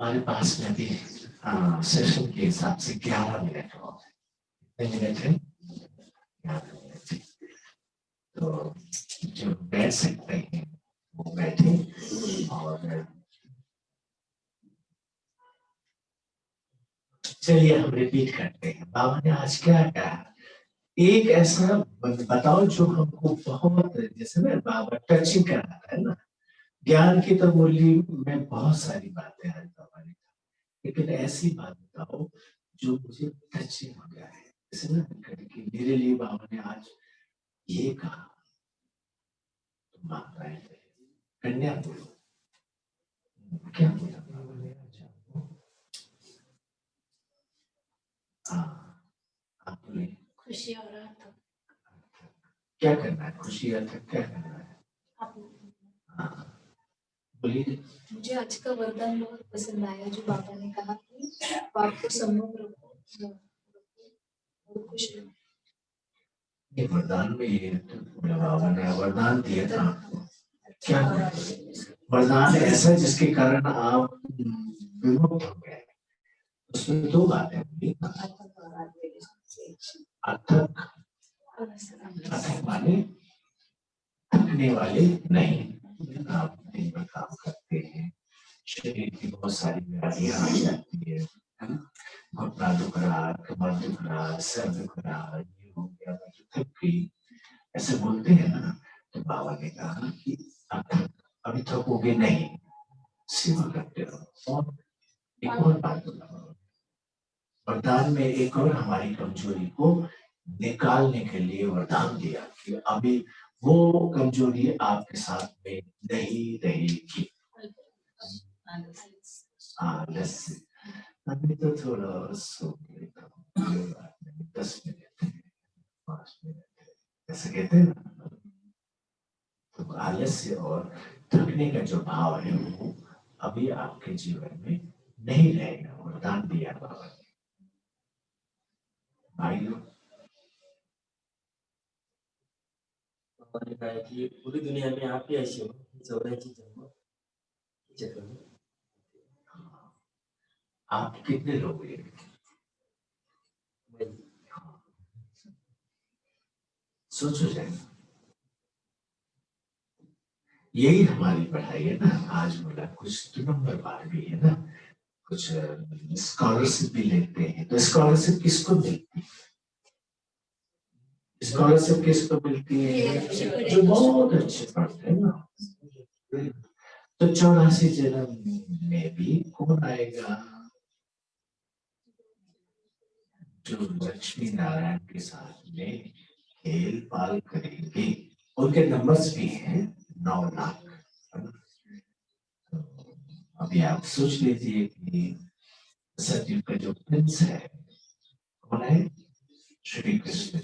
हमारे पास में भी सेशन के हिसाब से 11 मिनट हो गए। कितने मिनट है? 11 मिनट। तो जो बैठ सकते हैं वो बैठे। और चलिए हम रिपीट करते हैं। बाबा ने आज क्या कहा? एक ऐसा बताओ जो हमको बहुत, जैसे ना बाबा टचिंग कर रहा है ना, ज्ञान की तो मूल्य में बहुत सारी बातें आज बाबा ने कहा, लेकिन ऐसी बात बताओ जो मुझे टचिंग हो गया है। जैसे ना कि मेरे लिए बाबा ने आज ये कहा, तो माताएं कन्या बोलो, क्या बोला बाबा ने आज आपको? आप बोले खुशी और राहत। क्या करना है? खुशी अर्थक क्या करना है? बोलिए। मुझे आज का वरदान बहुत पसंद आया जो बाबा ने कहा कि बाप को सम्मुख रखो और खुश रहो। ये वरदान में ये बाबा ने वरदान दिया था आपको। क्या वरदान ऐसा जिसके कारण आप विमुक्त हो गए? उसमें दो बातें हुई। अथक, अथक माने थकने वाले नहीं। आप दिन भर काम करते हैं, शरीर की बहुत सारी बीमारियां आ जाती है ना? घुटना दुख रहा, कमर दुख रहा, सर दुख रहा, ये हो गया, थक गई, ऐसे बोलते हैं ना। तो बाबा ने कहा कि अभी थकोगे नहीं, सेवा करते रहो। और एक और बात बताओ, वरदान में एक और हमारी कमजोरी को निकालने के लिए वरदान दिया कि अभी वो कमजोरी आपके साथ में नहीं रहेगी। आलस। अभी तो थोड़ा सो गए, 10 मिनट 5 मिनट ऐसे कहते हैं ना। तो आलस्य और थकने का जो भाव है वो अभी आपके जीवन में नहीं रहेगा। वरदान दिया बाबा ने। भाइयों, ने कहा कि पूरी दुनिया में आप ही ऐसे हो चौरासी जन्म चक्कर में। आप कितने लोग हैं? सोचो जाए, यही हमारी पढ़ाई है ना। आज बोला कुछ तो नंबर बार भी है ना, कुछ स्कॉलरशिप भी लेते हैं। तो स्कॉलरशिप किसको मिलती है? स्कॉलरशिप किसको मिलती है? जो बहुत अच्छे पढ़ते हैं ना। तो 84 जन्म में भी कौन आएगा? जो लक्ष्मी नारायण के साथ में खेल पाल करेंगे। उनके नंबर्स भी हैं 9 लाख। तो अभी आप सोच लीजिए कि सतयुग का जो प्रिंस है कौन है? श्री कृष्ण।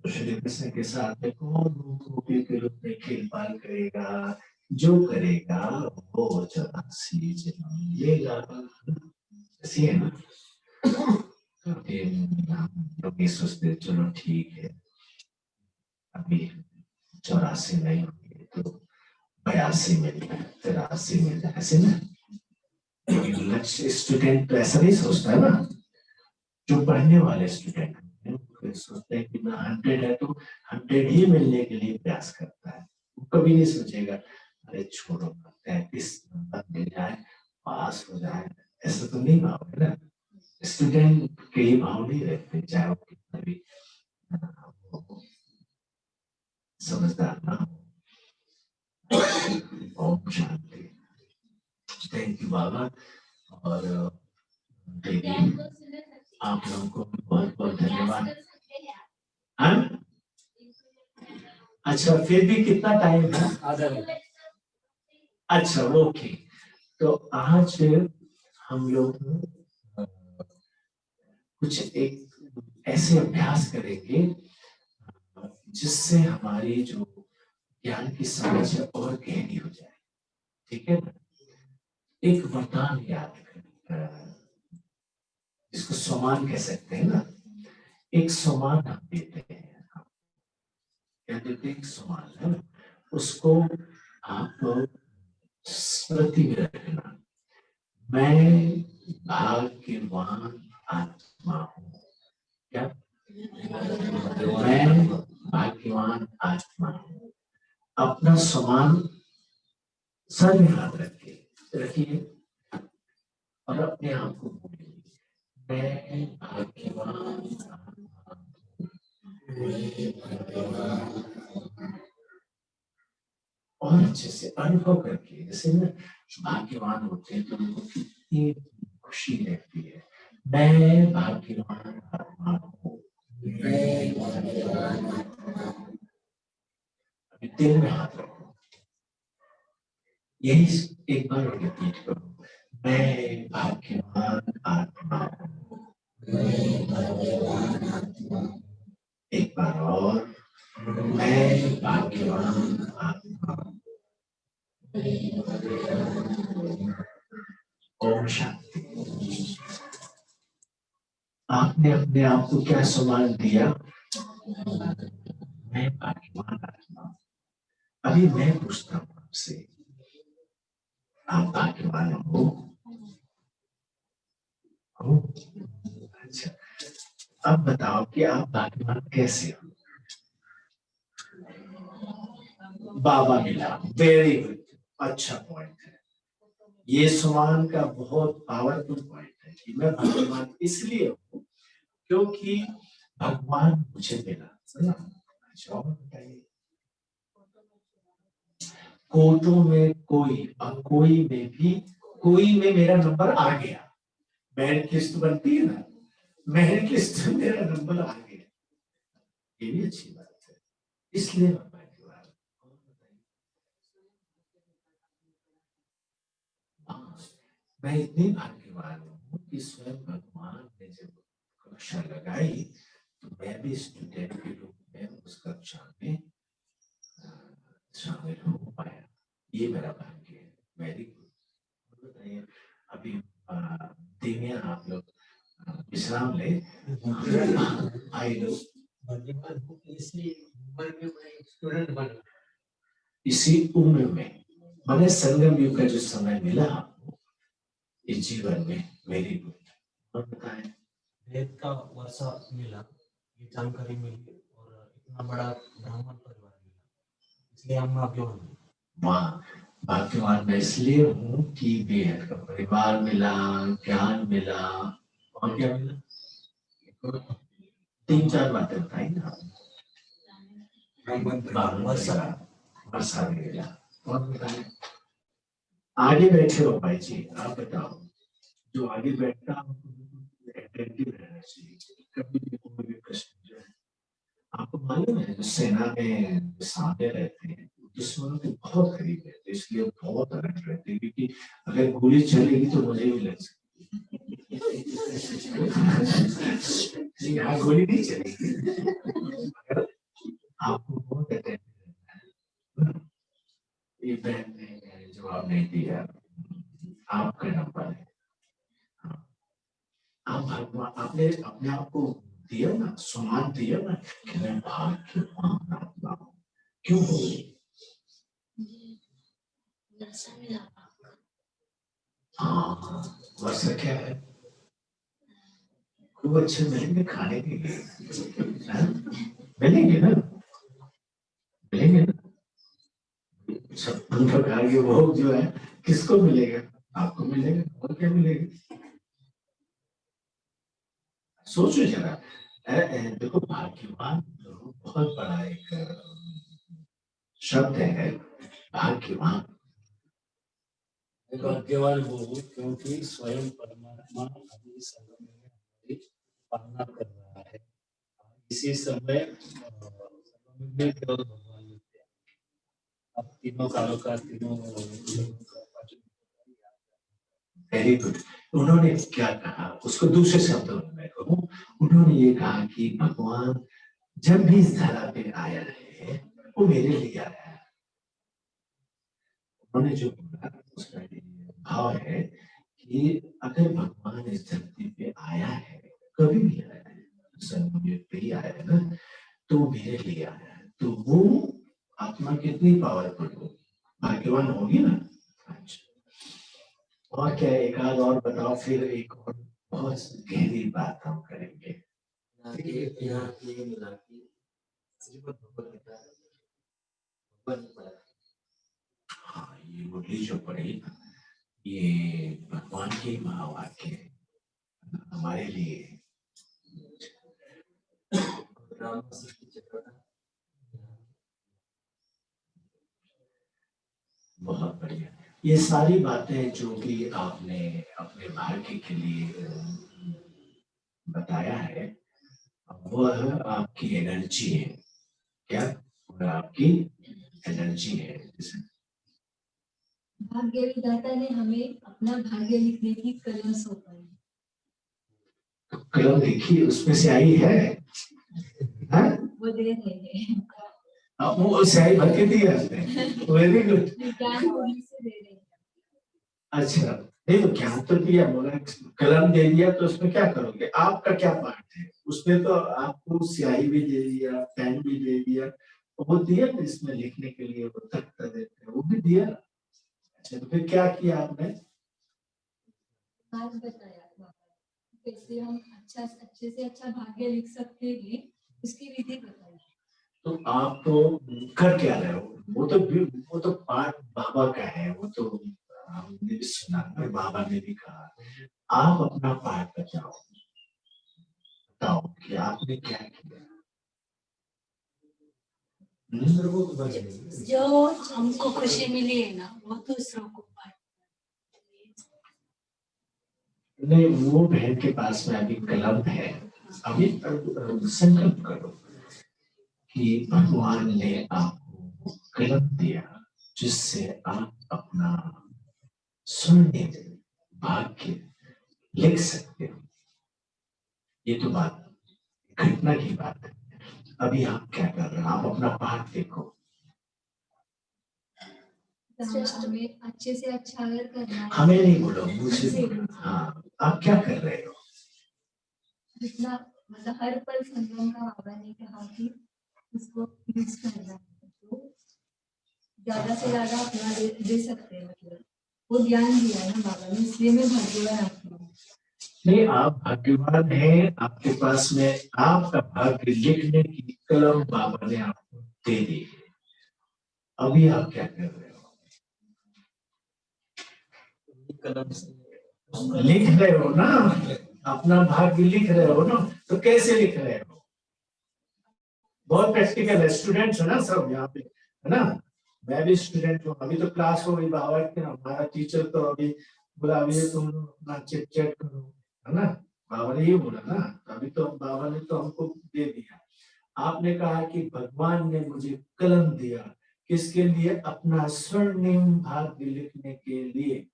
श्री कृष्ण के साथ में कौन गोपी के रूप में खेल पाल करेगा? जो करेगा वो 84 जन्म लेगा। ऐसी है ना। हम लोग ये सोचते चलो ठीक है, अभी 84 नहीं होंगे तो 82 मिल जाए, 83 मिल जाए, ऐसे ना। लक्ष्य स्टूडेंट तो ऐसा नहीं सोचता है ना। जो पढ़ने वाले स्टूडेंट सोचते हैं कि ना 100 है तो 100 ही मिलने के लिए प्रयास करता है। वो कभी नहीं सोचेगा अरे छोड़ो 33 नंबर मिल जाए, पास हो जाए, ऐसा तो नहीं भाव है ना। स्टूडेंट के ये भाव नहीं रहते, चाहे वो कितना भी समझदार ना हो। ओम शांति। थैंक यू बाबा। और आप लोगों को बहुत बहुत धन्यवाद। हाँ? अच्छा, फिर भी कितना टाइम है? आधा घंटा। अच्छा, ओके। तो आज हम लोग कुछ एक ऐसे अभ्यास करेंगे जिससे हमारी जो ज्ञान की समझ है और गहरी हो जाए। ठीक है ना? एक वरदान याद करें, इसको सम्मान कह सकते हैं ना। एक सम्मान हम देते हैं, क्या देते हैं? सम्मान है ना। उसको आप स्मृति में रखना। मैं भाग्यवान आत्मा हूँ। क्या? मैं भाग्यवान आत्मा हूँ। अपना समान सर में हाथ रखिए और अपने आप को बोलिए, मैं भाग्यवान आत्मा हूँ। और अच्छे से अनुभव करके, जैसे ना भाग्यवान होते हैं तो उनको कितनी खुशी रहती है। मैं भाग्यवान आत्मा हूँ। अभी दिल में हाथ रखो, यही एक बार रिपीट करो, मैं भाग्यवान आत्मा हूँ। एक बार और, मैं भाग्यवान आत्मा हूँ। ओम शांति। आपने अपने आप को क्या सम्मान दिया? मैं भाग्यवान आत्मा हूँ। अभी मैं पूछता हूँ आपसे, आप भाग्यवान हो? अच्छा, अब बताओ कि आप भाग्यवान कैसे हो? बाबा मिला, वेरी गुड, अच्छा पॉइंट है। ये सुमान का बहुत पावरफुल पॉइंट है कि मैं भाग्यवान इसलिए हूँ क्योंकि भगवान मुझे मिला। अच्छा, और बताइए, कोटों में कोई और कोई में भी कोई में मेरा नंबर आ गया। मेरिट लिस्ट बनती है ना, मेरिट लिस्ट में मेरा नंबर आ गया, ये भी अच्छी बात है, इसलिए मैं भाग्यवान हूं। मैं इतनी भाग्यवान हूँ कि स्वयं भगवान ने जब कक्षा लगाई तो मैं भी स्टूडेंट के रूप में उस कक्षा में शामिल हो पाया। ये मेरा भाग्य है। Very good. बताइए, अभी दिव्या आप लोग विश्राम ले। आई लो, इसी उम्र में मैं स्टूडेंट बना, इसी उम्र में मगर संगम युग का जो समय मिला आपको इस जीवन में, वेरी गुड। और बताएं, वेद का वर्षा मिला, ये जानकारी मिली और इतना बड़ा ब्राह्मण परिवार मिला, इसलिए हम भाग्यवान हैं। वाह, भाग्यवान मैं इसलिए हूँ कि वेद का परिवार मिला, ज्ञान मिला, और क्या मिला? तीन चार बातें बताई ना, वर्षा मिला। और बताएं, आगे बैठे हो भाई जी, आप बताओ, जो आगे बैठता अटेंटिव रहना चाहिए, कभी भी कोई भी प्रश्न जो है। आपको मालूम है जो सेना में सामने रहते हैं दुश्मनों के बहुत करीब रहते हैं, इसलिए बहुत अलर्ट रहते हैं, क्योंकि अगर गोली चलेगी तो मुझे भी लग सकती है। यहाँ गोली नहीं चलेगी मगर आपको बहुत अटेंटिव रहना है। ये बहन ने जवाब नहीं दिया, आपका नंबर है। आप भगवान, आपने अपने आप को दिया ना, सम्मान दिया ना कि मैं भाग्यवान आत्मा हूं। क्यों हो? हाँ, वर्षा क्या है? खूब अच्छे मिलेंगे खाने के लिए, मिलेंगे ना, मिलेंगे ना। सब प्रकार के भोग जो है किसको मिलेगा? आपको मिलेगा, और क्या मिलेगा? सोचो जरा। देखो, भाग्यवान तो बहुत बड़ा एक शब्द है, भाग्यवान। भाग्यवान हो क्योंकि स्वयं परमात्मा अभी संगम में हमारी पालना कर रहा है। इसी समय संगम में केवल भगवान मिलते हैं। अब तीनों कालों का तीनों वेरी गुड। उन्होंने क्या कहा, उसको दूसरे शब्दों में मैं कहूं, उन्होंने ये कहा कि भगवान जब भी इस धरा पे आया है वो मेरे लिए आया है। उन्होंने जो बोला उसका ये भाव है कि अगर भगवान इस धरती पे आया है, कभी भी आया है, संगम पे ही आया है ना, तो मेरे लिए आया है, तो वो आत्मा कितनी पावरफुल होगी, भाग्यवान होगी ना। अच्छा, और क्या, एक आध और बताओ, फिर एक और बहुत गहरी बात हम करेंगे। यहाँ की मिला की श्रीमद् भगवद गीता भगवान ने पढ़ा। हाँ, ये मुरली जो पढ़ी, ये भगवान के महावाक्य है हमारे लिए। राम सृष्टि चक्र का बहुत बढ़िया। ये सारी बातें जो भी आपने अपने भाग्य के लिए बताया है, वह आपकी एनर्जी है। क्या? वह आपकी एनर्जी है। भाग्य विधाता ने हमें अपना भाग्य लिखने की कलम सौंपा है। तो कलम लिखी, उसमें स्याही है? हाँ? वो दे रहे हैं। वो स्याही भर के दिया आपने, वेरी गुड। ज्ञान होने से दे रहे हैं। अच्छा, नहीं तो ज्ञान तो दिया, बोला कलम दे दिया, तो उसमें क्या करोगे? आपका क्या पार्ट है उसमें? तो आपको स्याही भी दे दिया, पेन भी दे दिया, वो दिया ना इसमें लिखने के लिए, वो तख्ता देते हैं, वो भी दिया। अच्छा, तो फिर क्या किया आपने? आज बताया कैसे हम अच्छे से अच्छा भाग्य लिख सकते हैं, उसकी विधि बताई। तो आप तो कर क्या रहे हो? वो तो पार्ट बाबा का है, वो तो हमने भी सुना है, बाबा ने भी कहा। आप अपना पार्ट बताओ कि आपने क्या किया। जो हमको खुशी मिली है ना, वो दूसरों को नहीं, वो बहन के पास में अभी कलम है, अभी संकल्प करो कि भगवान ने आपको कलम दिया जिससे आप अपना स्वर्णिम भाग्य लिख सकते हो। ये तो बात घटना की बात है। अभी आप क्या कर रहे हो? आप अपना पाठ देखो। हमें अच्छे से अच्छा अगर करना है, हमें नहीं बोलो, मुझे। हाँ, आप क्या कर रहे हो? जितना मतलब हर पल संगम का बाबा ने कहा कि उसको यूज करना है, तो ज्यादा से ज्यादा अपना दे सकते हैं। मतलब वो ज्ञान दिया है ना बाबा ने, इसलिए मैं भाग्यवान आती हूँ। नहीं, आप भाग्यवान हैं, आपके पास में आपका भाग्य लिखने की कलम बाबा ने आपको दे दी है। अभी आप क्या कर रहे हो? कलम से लिख रहे हो ना, अपना भाग्य लिख रहे हो ना। तो कैसे लिख रहे हो? बहुत प्रैक्टिकल है। स्टूडेंट्स हो ना सब यहाँ पे, है ना? मैं भी स्टूडेंट हूँ। अभी तो क्लास हो गई बाबा की, हमारा टीचर तो अभी बोला अभी तुम अपना चेक चेक करो, है ना? बाबा ने ये बोला ना, अभी तो बाबा ने तो हमको दे दिया। आपने कहा कि भगवान ने मुझे कलम दिया, किसके लिए? अपना स्वर्णिम भाग्य लिखने के लिए।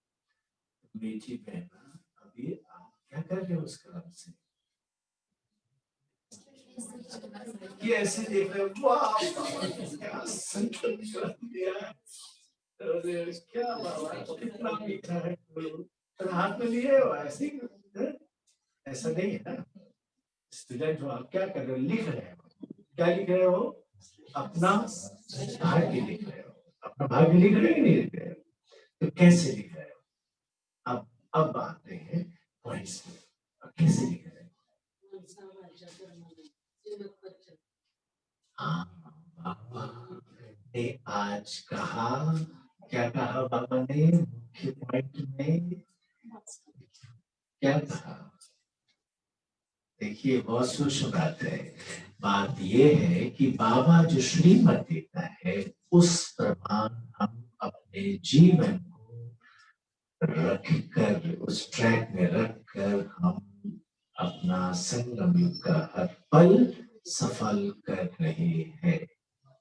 बेटी बहना, अभी आप क्या कर रहे हो उस कलम से? कैसे देख रहे हो? वाह, क्या संकल्प कर दिया। अरे क्या बाबा, कितना मीठा है। तो हाथ में लिए हो ऐसे ही? ऐसा नहीं है ना। स्टूडेंट हो, आप क्या कर रहे हो? लिख रहे हो। क्या लिख रहे हो? अपना भाग्य लिख रहे हो। अपना भाग्य लिख रहे हो कि नहीं लिख रहे हो? तो कैसे लिख रहे हो? अब आते हैं पॉइंट्स में। कैसे लिख रहे हो? हाँ, बाबा ने आज कहा, क्या कहा बाबा ने मुख्य पॉइंट में? क्या कहा? देखिए, बहुत सूक्ष्म बात है। बात यह है कि बाबा जो श्रीमत देता है, उस प्रमाण हम अपने जीवन को रखकर, उस ट्रैक में रखकर हम अपना संगम युग का हर पल सफल कर रहे हैं।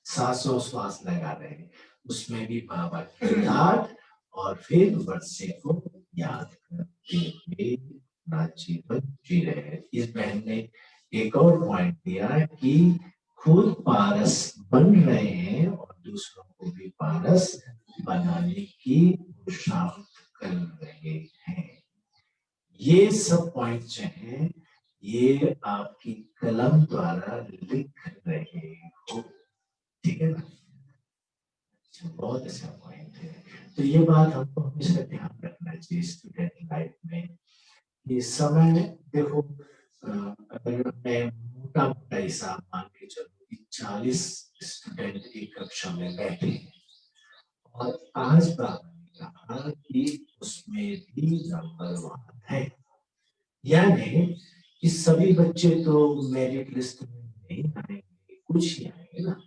सांसों श्वास लगा रहे हैं, उसमें भी बाबा की याद और फिर वर्षे को याद करते हुए अपना जीवन जी रहे हैं। इस बहन ने एक और पॉइंट दिया कि खुद पारस बन रहे हैं और दूसरों को भी पारस बनाने की पुरुषार्थ कर रहे हैं। ये सब पॉइंट जो हैं, ये आपकी कलम द्वारा लिख रहे हो, ठीक है ना? बहुत अच्छा पॉइंट है। तो ये बात हमको हमेशा ध्यान रखना चाहिए स्टूडेंट। ये समय देखो, अगर मैं मोटा मोटा हिसाब मान के चलूं कि 40 स्टूडेंट एक कक्षा में बैठे हैं और आज बाबा ने कहा कि उसमें भी नंबर 1 है, यानी कि सभी बच्चे तो मेरिट लिस्ट में नहीं आएंगे, कुछ ही आएंगे ना।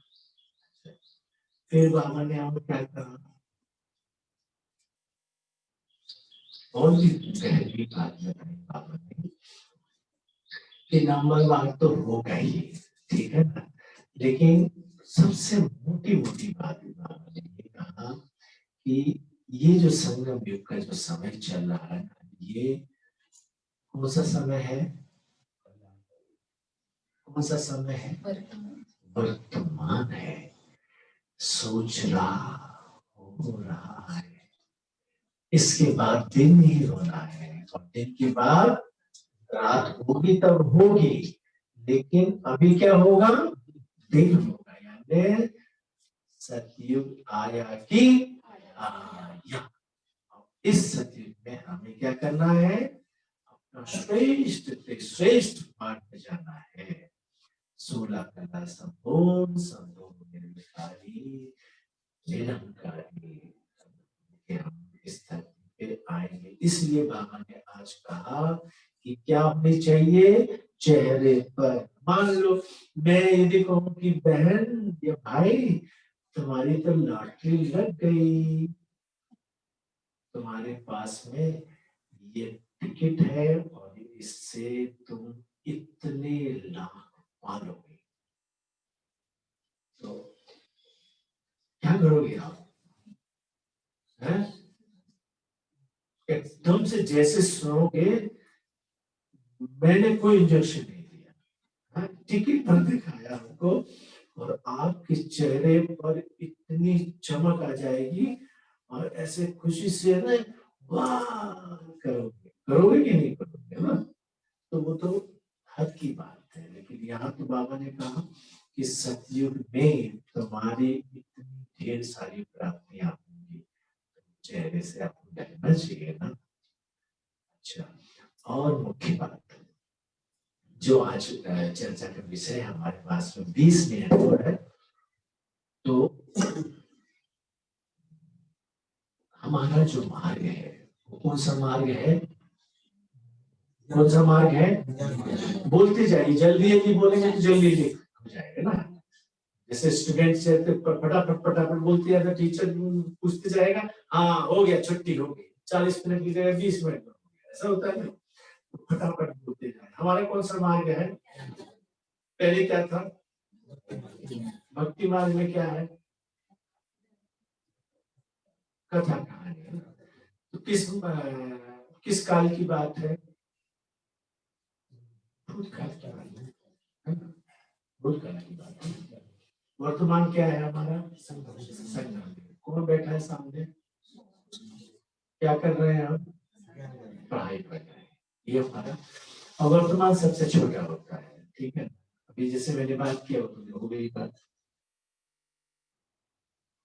फिर बाबा ने हमें क्या कहा, और भी गहरी बात बताई बाबा ने कि नंबर 1 तो होगा ही, ठीक है ना, लेकिन सबसे मोटी मोटी बात बाबा ने ये कहा कि ये जो संगम युग का जो समय चल रहा है, ये कौन सा समय है, कौन सा समय है, वर्तमान है। सोच रहा हो रहा है, इसके बाद दिन ही होना है और दिन के बाद रात होगी तब होगी, लेकिन अभी क्या होगा, दिन होगा, यानी सतयुग आया कि आया। इस सतयुग में हमें क्या करना है, अपना श्रेष्ठ से श्रेष्ठ पाठ बजाना है। 16 कला संपूर्ण संपूर्ण निर्विकारी निरंकारी, हम इस धरती पे आएंगे। इसलिए बाबा ने आज कहा कि क्या होनी चाहिए, चेहरे पर। मान लो मैं यदि कहूं कि बहन या भाई तुम्हारी तो लॉटरी लग गई, तुम्हारे पास में ये टिकट है और इससे तुम इतने लाख पालोगे, तो क्या करोगे आप, हैं? एकदम से जैसे सुनोगे मैंने कोई इंजेक्शन नहीं दिया, हाँ, टिकट पर दिखाया हमको और आपके चेहरे पर इतनी चमक आ जाएगी और ऐसे खुशी से ना वाह करोगे, करोगे कि नहीं करोगे ना, तो वो तो हद की बात है। लेकिन यहाँ तो बाबा ने कहा कि सतयुग में तुम्हारी इतनी ढेर सारी प्राप्तियां होंगी, चेहरे से आपको रहना चाहिए ना। अच्छा, और मुख्य बात जो आज चर्चा का विषय हमारे पास में 20 मिनट हो है, तो हमारा जो मार्ग है वो कौन सा मार्ग है, कौन सा मार्ग है, बोलते जाइए, जल्दी जल्दी बोलेंगे तो जल्दी जल्दी हो जाएगा ना। जैसे स्टूडेंट से फटाफट फटाफट बोलते जाए तो टीचर पूछते जाएगा, हाँ हो गया, छुट्टी हो गई, 40 मिनट की जगह 20 मिनट में हो गया, ऐसा होता है ना, तो फटाफट बोलते जाए। हमारा कौन सा मार्ग है, पहले क्या था, भक्ति मार्ग में क्या है, कथा कहानी है। तो किस काल की बात है, भूतकाल की बात है, भूतकाल की बात है। वर्तमान क्या है हमारा, संग्राम। कौन बैठा है सामने, क्या कर रहे हैं हम, पढ़ाई कर रहे हैं, ये हमारा। और वर्तमान सबसे छोटा होता है, ठीक है। अभी जैसे मैंने बात किया हो गई बात,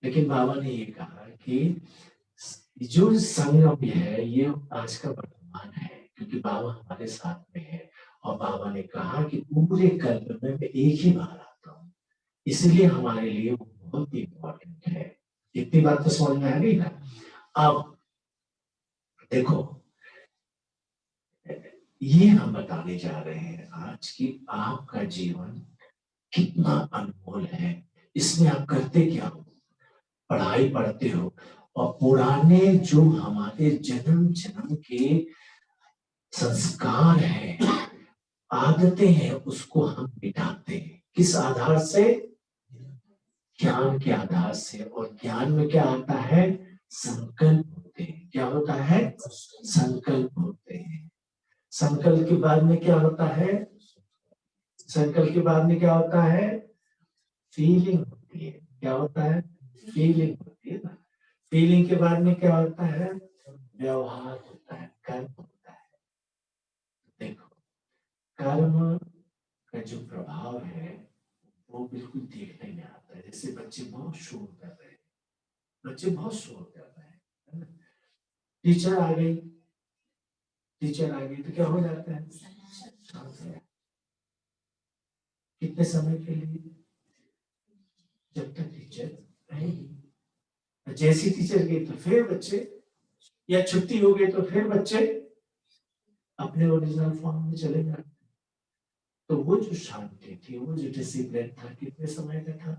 लेकिन बाबा ने ये कहा कि जो संगम है ये आज का वर्तमान है, क्योंकि बाबा हमारे साथ में है और बाबा ने कहा कि पूरे कल्प में मैं एक ही बार आता हूँ, इसलिए हमारे लिए वो बहुत ही इम्पोर्टेंट है। इतनी बात तो समझ में आ गई ना। अब देखो, ये हम बताने जा रहे हैं आज कि आपका जीवन कितना अनमोल है, इसमें आप करते क्या हो, पढ़ाई पढ़ते हो और पुराने जो हमारे जन्म जन्म के संस्कार है, आदतें हैं, उसको हम मिटाते हैं। किस आधार से, ज्ञान के आधार से। और ज्ञान में क्या आता है, संकल्प होते हैं। क्या होता है, संकल्प होते हैं। संकल्प के बाद में क्या होता है, संकल्प के बाद में क्या होता है, फीलिंग होती है। क्या होता है, फीलिंग होती है ना। फीलिंग के बाद में क्या होता है, व्यवहार होता है, कर्म होता है। देखो, कर्म का जो प्रभाव है वो बिल्कुल देखने में आता है। जैसे बच्चे बहुत शोर कर रहे हैं, बच्चे बहुत शोर कर रहे हैं, है ना? टीचर आ गई, टीचर आ गई तो क्या हो जाता है, शांत हो जाता है। कितने समय के लिए, जब तक टीचर रहेगी। जैसी टीचर गई तो फिर बच्चे, या छुट्टी हो गई तो फिर बच्चे अपने ओरिजिनल फॉर्म में चले जाते। तो वो जो शांति थी, वो जो डिसिप्लिन था, कितने समय का था,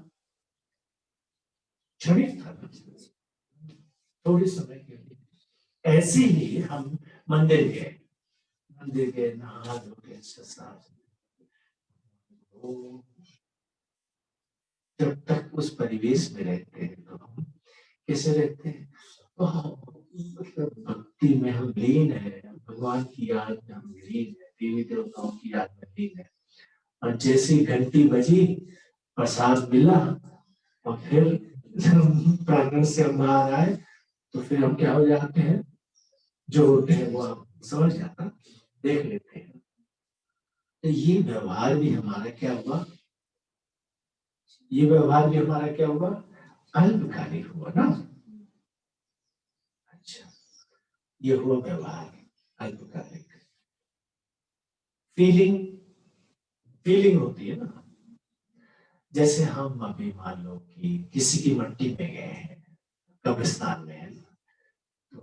क्षणिक था, थोड़े समय के लिए। ऐसे ही हम मंदिर गए, नहा धो के जब तक उस परिवेश में रहते हैं तो हम कैसे रहते हैं, मतलब भक्ति में हम लीन है, भगवान की याद में हम लीन है, देवी देवताओं की याद में लीन है। और जैसी घंटी बजी, प्रसाद मिला, और फिर प्रांगण से हम बाहर आए तो फिर हम क्या हो जाते हैं, जो होते हैं वो आप समझ जाता, देख लेते हैं। तो ये व्यवहार भी हमारा क्या हुआ, ये व्यवहार भी हमारा क्या हुआ, अल्पकालिक हुआ ना। अच्छा, ये हुआ व्यवहार अल्पकालिक। फीलिंग होती है ना, जैसे हम अभी मान लो कि किसी की मट्टी में गए हैं, कब्रिस्तान में है, तो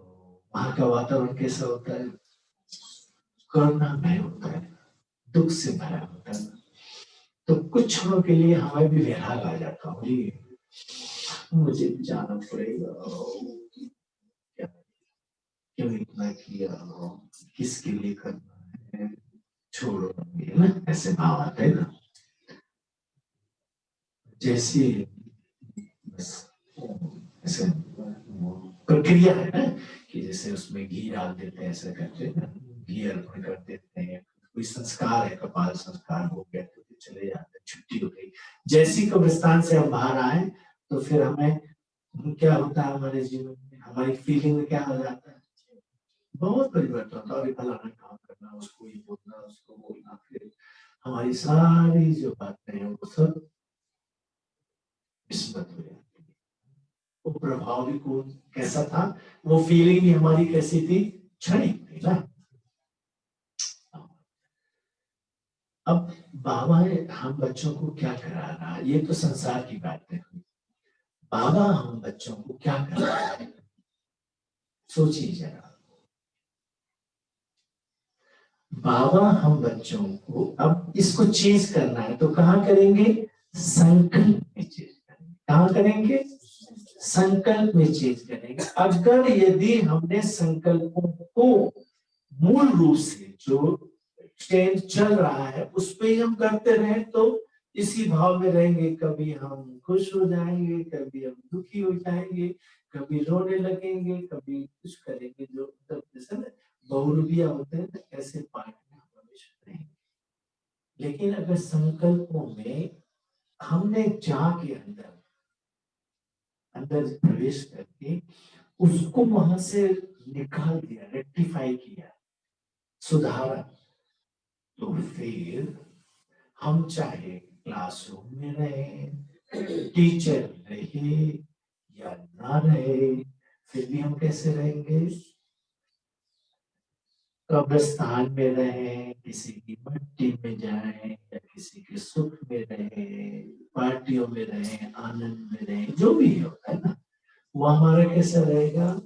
वहां का वातावरण कैसा होता है, करुणामय होता है, दुख से भरा होता है। तो कुछ क्षणों के लिए हमें भी विराग आ जाता हो, मुझे भी जाना पड़ेगा, क्यों इतना किया, किसके लिए करना है, छोड़ो ना, ऐसे भाव आते हैं ना। जैसे बस ऐसे प्रक्रिया है ना, कि जैसे उसमें घी डाल देते हैं, ऐसा करते हैं ना, घी अर्पण कर देते हैं, कोई संस्कार है, कपाल संस्कार हो गया तो चले जाते हैं, छुट्टी हो गई। जैसी कब्रिस्तान से हम बाहर आए तो फिर हमें क्या होता है, हमारे जीवन में, हमारी फीलिंग में क्या हो जाता है, बहुत परिवर्तन होता है। फलाना काम करना, उसको ये बोलना, उसको बोलना, फिर हमारी सारी जो बातें हैं वो सब विस्मृत हो जाती है। वो प्रभाव भी कौन कैसा था, वो फीलिंग भी हमारी कैसी थी, क्षणिक थी ना। अब बाबा हम बच्चों को क्या करा रहा है, ये तो संसार की बात है। बाबा हम बच्चों को क्या कर रहा है, सोचिए जरा। बाबा हम बच्चों को अब इसको चेंज करना है तो कहाँ करेंगे, संकल्प में चेंज करेंगे। कहाँ करेंगे, संकल्प में चेंज करेंगे। अगर यदि हमने संकल्पों को मूल रूप से जो ट्रेंड चल रहा है उस पे हम करते रहे तो इसी भाव में रहेंगे। कभी हम खुश हो जाएंगे, कभी हम दुखी हो जाएंगे, कभी रोने लगेंगे, कभी कुछ करेंगे, जो मतलब जैसे ना बहुरूपिया होते हैं, ऐसे पार्ट में हम हमेशा रहेंगे। लेकिन अगर संकल्पों में हमने जाके अंदर प्रवेश करके उसको वहां से निकाल दिया, रेक्टिफाई किया, सुधारा, तो फिर हम चाहे क्लासरूम में रहे, टीचर रहे या ना रहे, फिर भी हम कैसे रहेंगे, कब्रिस्तान में रहे, किसी की मट्टी में जाए या किसी के सुख में रहे, पार्टियों में रहे, आनंद में रहे, जो भी होता है ना, वो हमारा कैसा रहेगा,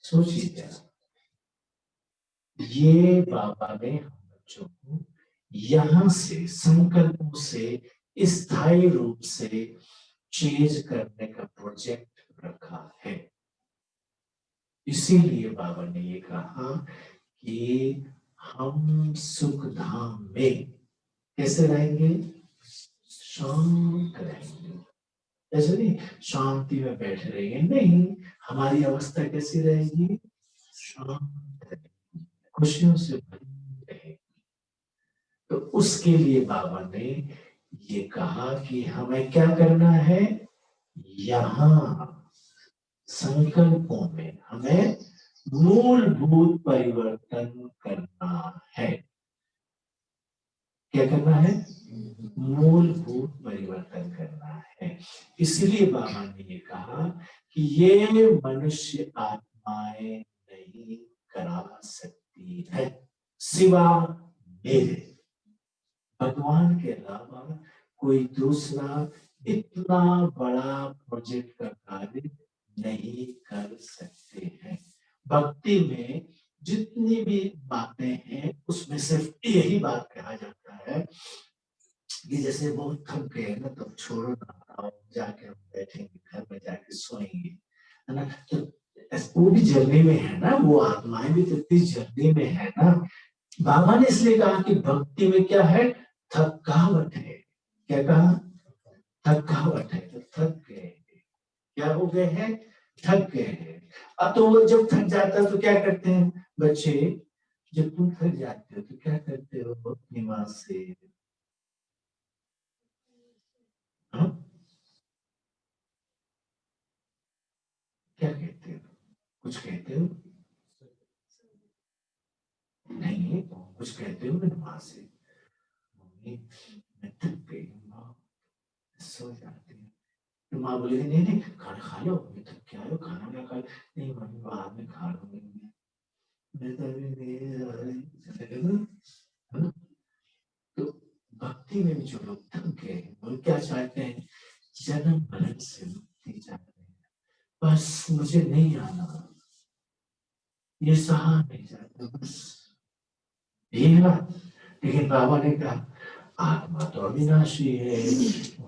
सोचिए जरा। ये बाबा ने हम बच्चों को यहां से संकल्पों से स्थायी रूप से चेंज करने का प्रोजेक्ट रखा है। इसीलिए बाबा ने ये कहा कि हम सुख धाम में कैसे रहेंगे, शांत रहेंगे। ऐसे नहीं शांति में बैठे रहेंगे, नहीं, हमारी अवस्था कैसी रहेगी, शांत रहेगी, खुशियों से भरी रहेगी। तो उसके लिए बाबा ने ये कहा कि हमें क्या करना है, यहाँ संकल्पों में हमें मूलभूत परिवर्तन करना है। क्या करना है, मूलभूत परिवर्तन करना है। इसलिए बाबा ने ये कहा कि ये मनुष्य आत्माएं नहीं करा सकती है सिवा मेरे। भगवान के अलावा कोई दूसरा इतना बड़ा प्रोजेक्ट का कार्य नहीं कर सकते हैं। भक्ति में जितनी भी बातें हैं उसमें सिर्फ यही बात कहा जाता है कि जैसे बहुत थक गए ना तब छोड़ो ना, आओ जाके हम बैठेंगे घर में जाके सोएंगे, है ना। तो वो भी जर्नी में है ना, वो आत्माएं भी तो इतनी जर्नी में है ना। बाबा ने इसलिए कहा कि भक्ति में क्या है, थकावट है। क्या कहा, थकावट है। तो थक गए, क्या हो गए हैं, थक गए हैं। अब तो वो जब थक जाता है तो क्या करते हैं बच्चे, जब तुम थक जाते हो तो क्या करते हो अपनी माँ से, हाँ? क्या कहते हो, कुछ कहते हो नहीं, कुछ कहते हो मेरी माँ से, मम्मी मैं थक गई हूँ माँ, सो जाती है। तो माँ बोलेगी नहीं नहीं खाना खा लो, मैं थक के आयो, खाना क्या खा, नहीं मम्मी बाद में खा लूंगी मैं तो अभी नहीं। तो भक्ति में भी जो लोग थक गए वो क्या चाहते हैं, जन्म मरण से मुक्ति चाहते हैं, बस मुझे नहीं आना, ये सहा नहीं जाता, बस ये है ना। लेकिन बाबा ने कहा आत्मा तो अविनाशी है,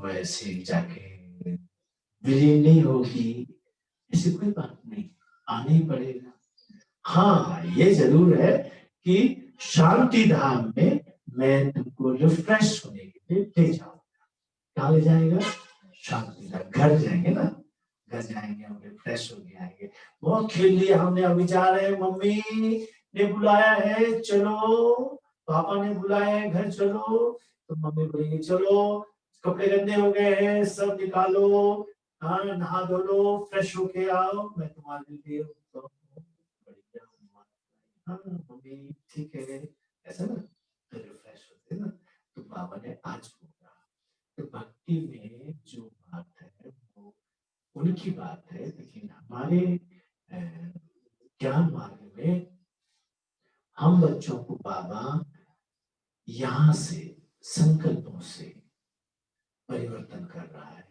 वैसे जाके विलीन नहीं होगी, ऐसी कोई बात नहीं, आना ही पड़ेगा। हाँ ये जरूर है कि शांति धाम में मैं तुमको रिफ्रेश होने के लिए ले जाऊंगा। कहाँ ले जाएगा, शांति धाम, घर जाएंगे ना, घर जाएंगे हम रिफ्रेश होके आएंगे। बहुत खेल लिया हमने, अभी जा रहे हैं, मम्मी ने बुलाया है चलो, पापा ने बुलाया है घर चलो, तो मम्मी बोलेंगे चलो कपड़े गंदे हो गए हैं सब निकालो, हाँ नहा धो लो, फ्रेश होके आओ, मैं तुम्हारे लिए हाँ मम्मी ठीक है, ऐसा ना तो रिफ्रेश होते ना। तो बाबा ने आज बोला तो भक्ति में जो बात है वो उनकी बात है, लेकिन हमारे ज्ञान मार्ग में हम बच्चों को बाबा यहाँ से संकल्पों से परिवर्तन कर रहा है।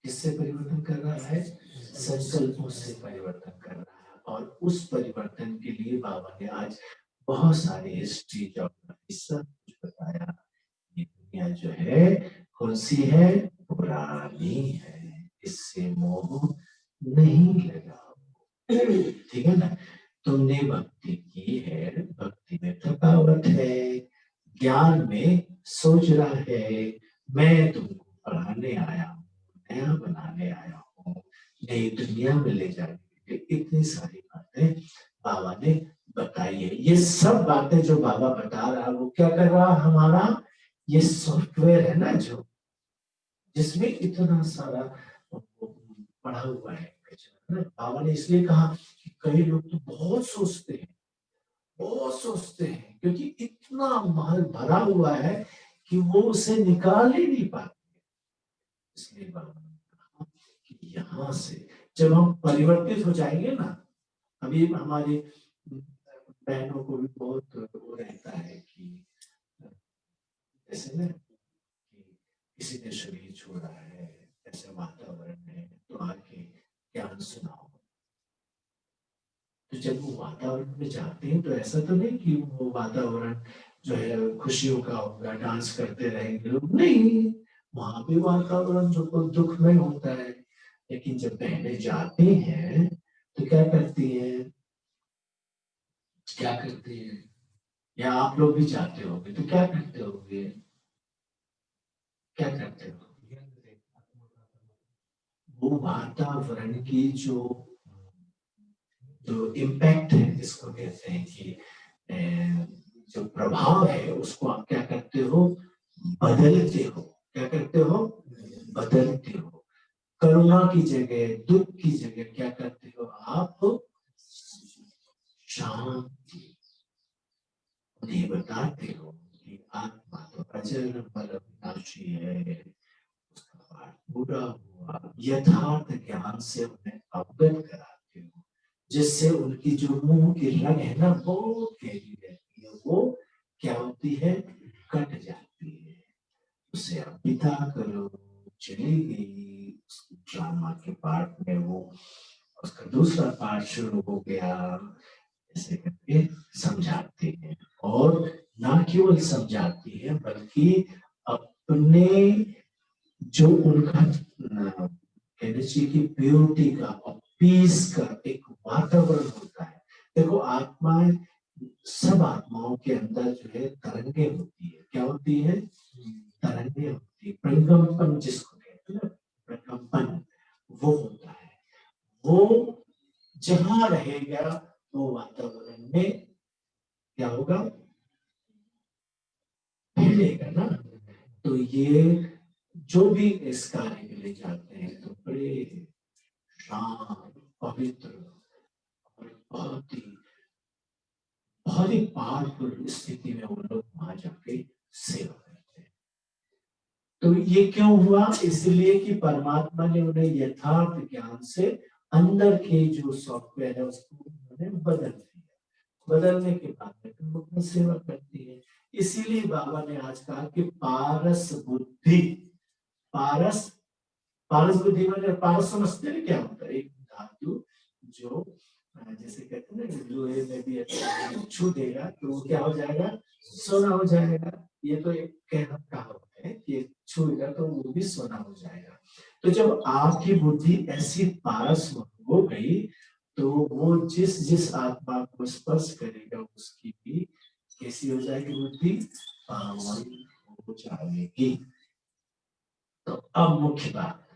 किससे परिवर्तन कर रहा है, संकल्पों से परिवर्तन कर रहा है। और उस परिवर्तन के लिए बाबा ने आज बहुत सारी हिस्ट्री ज्योग्राफी सब कुछ बताया। ये दुनिया जो है कौन सी है, पुरानी है, इससे मोह नहीं लगा, ठीक है ना। तुमने भक्ति की है, भक्ति में थकावट है, ज्ञान में सोच रहा है मैं तुमको पढ़ाने आया हूँ, नया बनाने आया हूँ, नई दुनिया में ले जाने के लिए इतनी सारी बातें बाबा ने बताई है। ये सब बातें जो बाबा बता रहा है वो क्या कर रहा है, हमारा ये सॉफ्टवेयर है ना जो, जिसमें इतना सारा पढ़ा हुआ है। बाबा ने इसलिए कहा कि कई लोग तो बहुत सोचते हैं, बहुत सोचते हैं, क्योंकि इतना माल भरा हुआ है कि वो उसे निकाल ही नहीं पाते। इसलिए बाबा ने कहा कि यहाँ से जब हम परिवर्तित हो जाएंगे ना, अभी हमारी बहनों को भी बहुत वो रहता है कि जैसे ना कि किसी ने शरीर छोड़ा है, ऐसा वातावरण है तो आके ज्ञान सुनाओ। तो जब वो वातावरण में जाते हैं तो ऐसा तो नहीं कि वो वातावरण जो है खुशियों का होगा, डांस करते रहेंगे लोग, नहीं, वहां भी वातावरण जो दुख में होता है। लेकिन जब बहनें जाती हैं तो क्या करती हैं, क्या करती हैं, या आप लोग भी जाते होंगे तो क्या करते होंगे, क्या करते हो, वो वातावरण की जो जो इम्पैक्ट है, जिसको कहते हैं कि जो प्रभाव है, उसको आप क्या करते हो, बदलते हो। क्या करते हो, बदलते हो। करुणा की जगह, दुख की जगह क्या करते हो आप, शांति। उन्हें बताते हो कि आत्मा तो अजर पर अविनाशी है, उसका पाठ पूरा हुआ, यथार्थ ज्ञान से उन्हें अवगत कराते हो। जिससे उनकी जो मुंह की रग है ना बहुत गहरी रहती है, वो क्या होती है, कट जाती है। उसे आप पिता करो, चली गई। ड्रामा के पार्ट में वो उसका दूसरा पार्ट शुरू हो गया, ऐसे करके समझाती है। और ना केवल समझाती है बल्कि अपने जो उनका कहना चाहिए कि प्योरिटी का और पीस का एक वातावरण होता है। देखो आत्माएं, सब आत्माओं के अंदर जो है तरंगे होती है। क्या होती है? तरंगे होती है। प्रकंपन जिसको कहते हैं ना, प्रकंपन वो होता है। वो जहां रहेगा वो वातावरण में क्या होगा, फैलेगा ना। तो ये जो भी इस कार्य के लिए जाते हैं तो बड़े शांत, पवित्र और बहुत ही पावरफुल स्थिति में वो लोग वहां जाके सेवा करते हैं। तो ये क्यों हुआ? इसलिए कि परमात्मा ने उन्हें यथार्थ ज्ञान से अंदर के जो सॉफ्टवेयर है उसको उन्होंने बदल दिया। बदलने के बाद में तुम लोग में सेवा करती है। इसीलिए बाबा ने आज कहा कि पारस बुद्धि, पारस, पारस बुद्धि मतलब पारस समझते हैं क्या होता है? एक धातु जो जैसे कहते हैं ना लोहे में भी अच्छा छू देगा तो वो क्या हो जाएगा, सोना हो जाएगा। ये तो एक कहावत है कि छूएगा तो वो भी सोना हो जाएगा। तो जब आपकी बुद्धि ऐसी पारस हो गई तो वो जिस जिस आत्मा को स्पर्श करेगा उसकी भी कैसी हो जाएगी बुद्धि, पावन हो जाएगी। तो अब मुख्य बात,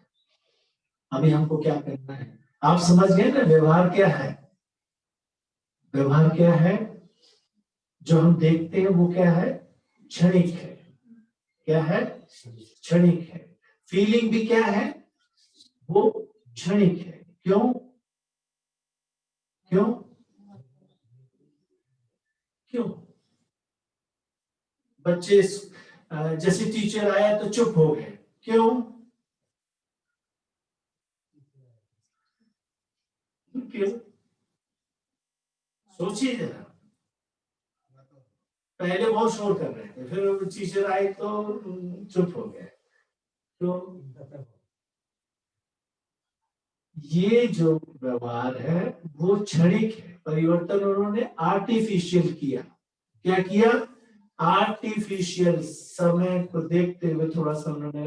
अभी हमको क्या करना है? आप समझ गए ना व्यवहार क्या है? व्यवहार क्या है? जो हम देखते हैं वो क्या है? क्षणिक है। क्या है? क्षणिक है। फीलिंग भी क्या है? वो क्षणिक है। क्यों? क्यों? क्यों? बच्चे जैसे टीचर आया तो चुप हो गए, क्यों? क्यों? सोचिए जरा। पहले बहुत शोर कर रहे थे, फिर टीचर आए तो चुप हो गए। तो ये जो व्यवहार है वो क्षणिक है। परिवर्तन उन्होंने आर्टिफिशियल किया। क्या किया? आर्टिफिशियल। समय को देखते हुए थोड़ा सा उन्होंने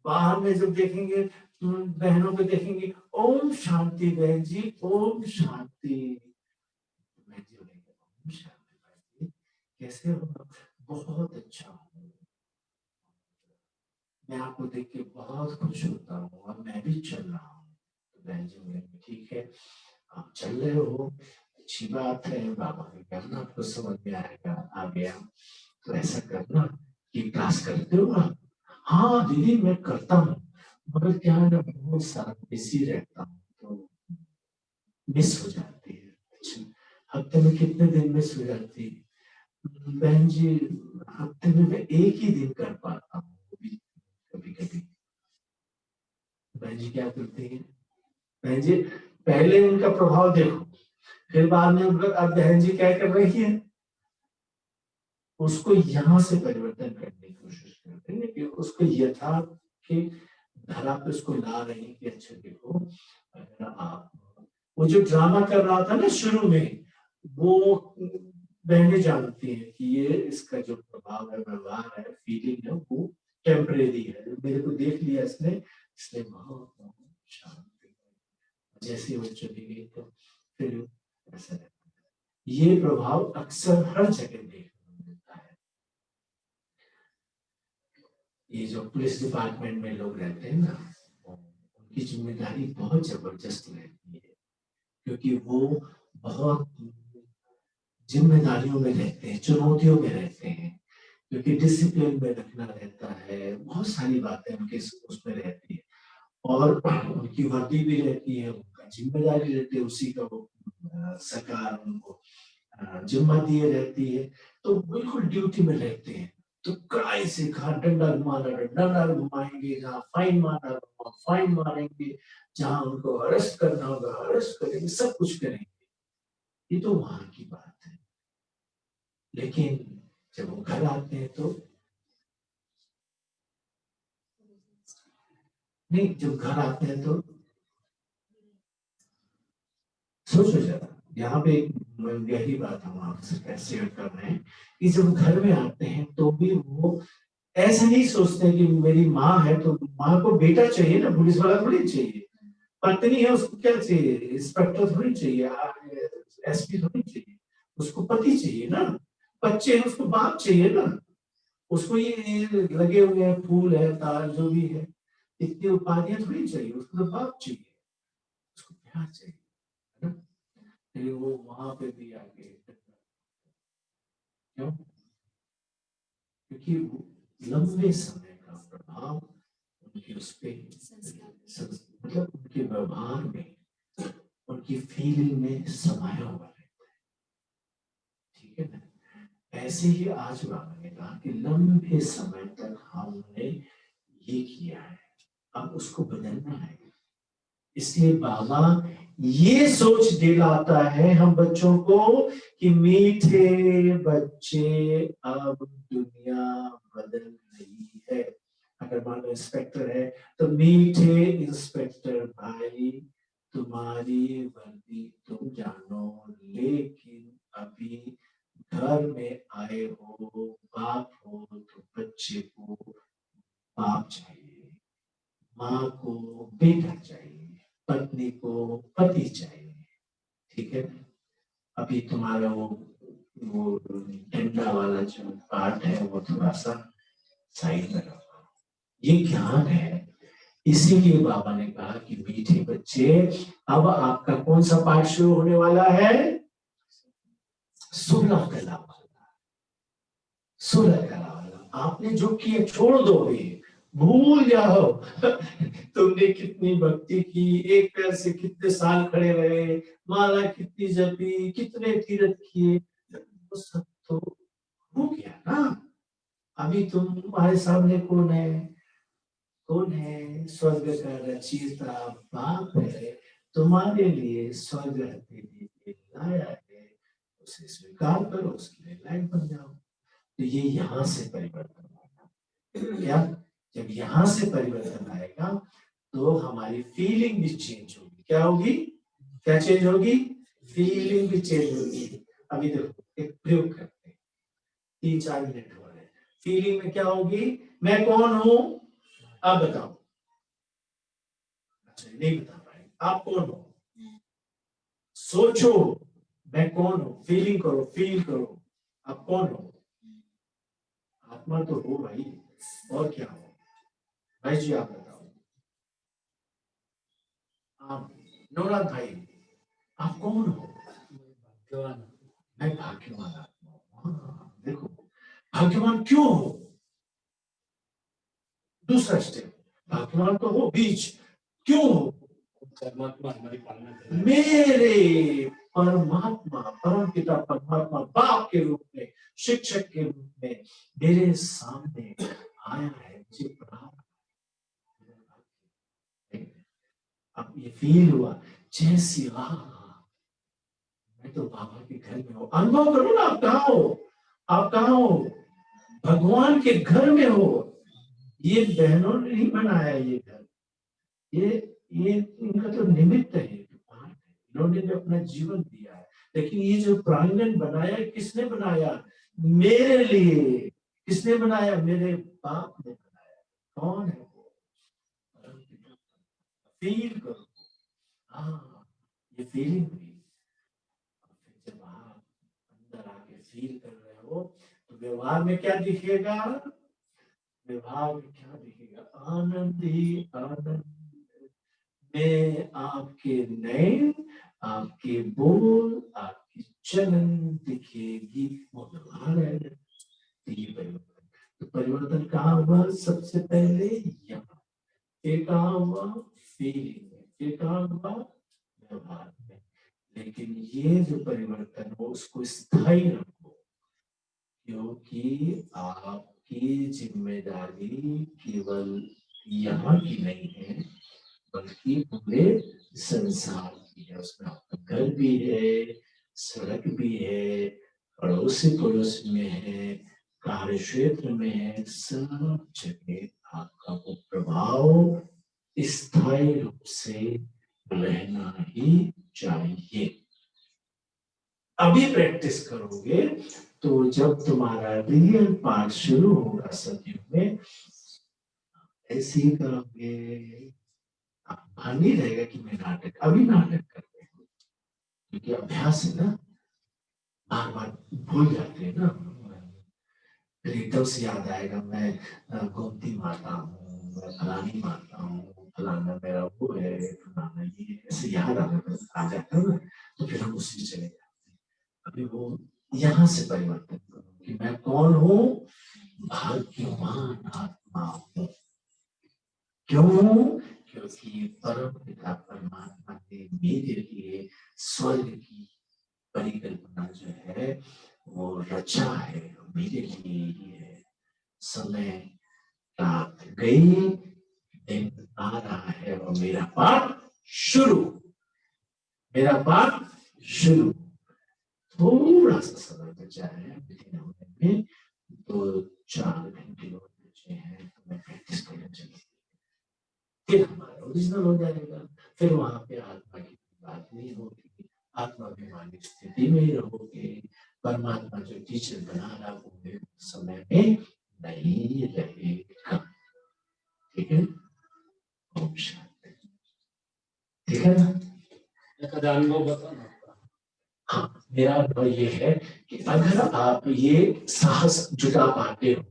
बाहर में जब देखेंगे बहनों को देखेंगे, ओम शांति बहन जी, ओम शांति बहन जी, ओम शांति बहन जी, कैसे हो? बहुत अच्छा हूँ, मैं आपको देख के बहुत खुश होता हूँ और मैं भी चल रहा हूँ। तो बहन जी बोले ठीक है, आप चल रहे हो, अच्छी बात है, बाबा ने कहना आपको समझ में आएगा, आ गया। तो ऐसा करना कि क्लास करते हो आप? हाँ दीदी मैं करता हूँ, मगर क्या है ना बहुत सारा बिजी रहता हूँ तो मिस हो जाती है। अच्छा, हफ्ते में कितने दिन मिस हो जाती है? बहन जी हफ्ते में मैं एक ही दिन कर पाता हूँ कभी कभी। बहन जी क्या करती है? बहन जी पहले उनका प्रभाव देखो, फिर बाद में अब बहन जी क्या कर रही है? उसको यहाँ से परिवर्तन करने की कोशिश करते हैं कि उसको यथार्थ के धारा पे उसको ला रहे हैं कि अच्छा देखो, अगर आप वो जो ड्रामा कर रहा था ना शुरू में, वो बहनें जानती हैं कि ये इसका जो प्रभाव है, व्यवहार है, फीलिंग है, वो टेम्परेरी है। मेरे को देख लिया इसने बहुत शांति, जैसे वो चली गई तो फिर ऐसा रहता है। ये प्रभाव अक्सर हर जगह देखने को मिलता है। ये जो पुलिस डिपार्टमेंट में लोग रहते हैं ना, उनकी जिम्मेदारी बहुत जबरदस्त रहती है, क्योंकि वो बहुत जिम्मेदारियों में रहते हैं, चुनौतियों में रहते हैं, क्योंकि डिसिप्लिन में रखना रहता है, बहुत सारी बातें उनके उसमें रहती है और उनकी वर्दी भी रहती है, उनका जिम्मेदारी रहती है, उसी का वो सरकार उनको जिम्मा दिए रहती है, तो बिल्कुल ड्यूटी में रहते हैं। तो कड़ाई से डंडा घुमाना, डंडा घुमाएंगे, जहाँ फाइन मारना फाइन मारेंगे, जहाँ उनको अरेस्ट करना होगा अरेस्ट करेंगे, सब कुछ करेंगे। ये तो वहां की बात है। लेकिन जब वो घर आते हैं तो नहीं, जब घर आते हैं तो सोचो जरा, यहाँ पे गहरी बात हम आपसे शेयर कर रहे हैं कि जब घर में आते हैं तो भी वो ऐसे नहीं सोचते कि मेरी माँ है तो माँ को बेटा चाहिए ना, पुलिस वाला थोड़ी चाहिए, पत्नी है उसको क्या चाहिए, इंस्पेक्टर थोड़ी चाहिए, एसपी थोड़ी चाहिए, उसको पति चाहिए ना, बच्चे हैं उसको बाप चाहिए ना, उसको ये लगे हुए हैं फूल है तार जो भी है, इतनी उपाधियां थोड़ी चाहिए, उसको तो बाप चाहिए, उसको प्यार चाहिए, है ना। लेकिन वो वहां पे भी आगे क्यों? क्योंकि वो लंबे समय का प्रभाव उनके उस पे मतलब उनके व्यवहार में, उनकी फीलिंग में समाया हुआ रहता है, ठीक है ना। ऐसे ही आज बाबा ने कहा कि लंबे समय तक हमने ये किया है, अब उसको बदलना है। इसलिए बाबा ये सोच दिलाता है हम बच्चों को कि मीठे बच्चे, अब दुनिया बदल रही है। अगर मान लो इंस्पेक्टर है तो मीठे इंस्पेक्टर भाई, तुम्हारी वर्दी तुम जानो, लेकिन अभी घर में आए हो, बाप हो तो बच्चे को बाप चाहिए, माँ को बेटा चाहिए, पत्नी को पति चाहिए, ठीक है। अभी तुम्हारा वो डंडा वाला जो पार्ट है वो थोड़ा सा साइड में रखो, ये ज्ञान है। इसीलिए बाबा ने कहा कि मीठे बच्चे, अब आपका कौन सा पाठ शुरू होने वाला है? 16 कला वाला, 16 कला वाला। आपने जो किया छोड़ दो, भूल जाओ तुमने कितनी भक्ति की, एक पैर से कितने साल खड़े रहे, माला कितनी जपी, कितने तीर्थ किए, वो सब तो हो गया ना। अभी तुम्हारे सामने कौन है? कौन है? स्वर्ग का रचयिता बाप है, तुम्हारे लिए स्वर्ग लाया है, उसे स्वीकार करो, उसके लिए लायक बन जाओ। तो ये यहाँ से परिवर्तन होगा। क्या? जब यहाँ से परिवर्तन आएगा तो हमारी फीलिंग भी चेंज होगी। क्या होगी? क्या चेंज होगी? फीलिंग भी चेंज होगी। अभी देखो एक प्रयोग करते हैं, 3-4 मिनट हो रहे हैं। फीलिंग में क्या होगी? मैं कौन हूं? आप बताओ। अच्छा नहीं बता पाए, आप कौन हो? सोचो, मैं कौन हूं? फीलिंग करो, फील करो, आप कौन हो? आत्मा तो हो भाई, और क्या हो? भाई जी आप बताओ। आप नवरात भाई, आप कौन हो? भाग्यवान। मैं भाग्यवान आत्मा हूं। देखो भाग्यवान क्यों हो? दूसरा स्टेप, भाग्यवान तो हो, बीच क्यों हो? परमात्मा हमारी पालना कर रहा है। मेरे परमात्मा, परम पिता परमात्मा बाप के रूप में, शिक्षक के रूप में मेरे सामने आया है, मुझे पढ़ा। अब ये फील हुआ जैसी मैं तो बाबा के घर में हूँ। अनुभव करो ना, आप कहाँ हो? आप कहाँ हो? भगवान के घर में हो। ये बहनों ने नहीं बनाया ये घर, ये इनका तो निमित्त है, इन्होंने भी अपना जीवन दिया है। लेकिन ये जो प्रांगण बनाया, किसने बनाया? मेरे लिए। किसने बनाया? मेरे बाप ने बनाया। कौन है वो? फील करो। हाँ, ये फीलिंग हुई। जब आप अंदर आके फील कर रहे हो तो व्यवहार में क्या दिखेगा? व्यवहार में क्या दिखेगा? आनंद ही आनंद में आपके नयन, आपके बोल, आपकी चलन दिखेगी। वो व्यवहार है। तो ये परिवर्तन, तो परिवर्तन कहाँ हुआ? सबसे पहले यहाँ, फिर कहाँ हुआ? फीलिंग में, फिर कहाँ हुआ? व्यवहार में। लेकिन ये जो परिवर्तन हो उसको स्थायी रखो, क्योंकि आपके कि जिम्मेदारी केवल यहाँ की नहीं है, बल्कि पूरे संसार की है। उसमें आपका घर भी है, सड़क भी है, अड़ोसी पड़ोस में है, कार्य क्षेत्र में है, सब जगह आपका वो प्रभाव स्थायी रूप से रहना ही चाहिए। अभी प्रैक्टिस करोगे तो जब तुम्हारा रियल पार्ट शुरू होगा सत्युग में, ऐसे ही करोगे। हाँ, नहीं रहेगा कि मैं नाटक अभी नाटक कर रहे हूँ, क्योंकि अभ्यास है ना, बार बार भूल जाते हैं ना। फिर एकदम से याद आएगा मैं गोमती माता हूँ, मैं फलानी माता हूँ, फलाना मेरा वो है, फलाना ये है, ऐसे याद आ जाता है ना, तो फिर हम उसी चले जाते हैं। अभी वो यहाँ से परिवर्तन करो कि मैं कौन हूँ, भाग्यवान आत्मा हूँ। क्यों? क्योंकि परम पिता परमात्मा ने मेरे लिए स्वर्ग की परिकल्पना जो है वो रचा है, मेरे लिए ही है। समय रात गई, दिन आ रहा है और मेरा पाठ शुरू, मेरा पाठ शुरू। थोड़ा सा समय बचा है मीटिंग होने में, 2-4 घंटे और बचे हैं, तो मैं प्रैक्टिस करना चाहिए। फिर हमारा ओरिजिनल हो जाएगा। फिर वहां पे आत्मा की बात नहीं होगी, आत्माभिमानी स्थिति में ही रहोगे। परमात्मा जो टीचर बना रहा वो समय में नहीं रहेगा। ठीक है, ओम शांति। ठीक है ना? एक अनुभव बताओ ना। हाँ, मेरा अनुभव ये है कि अगर आप ये साहस जुटा पाते हो,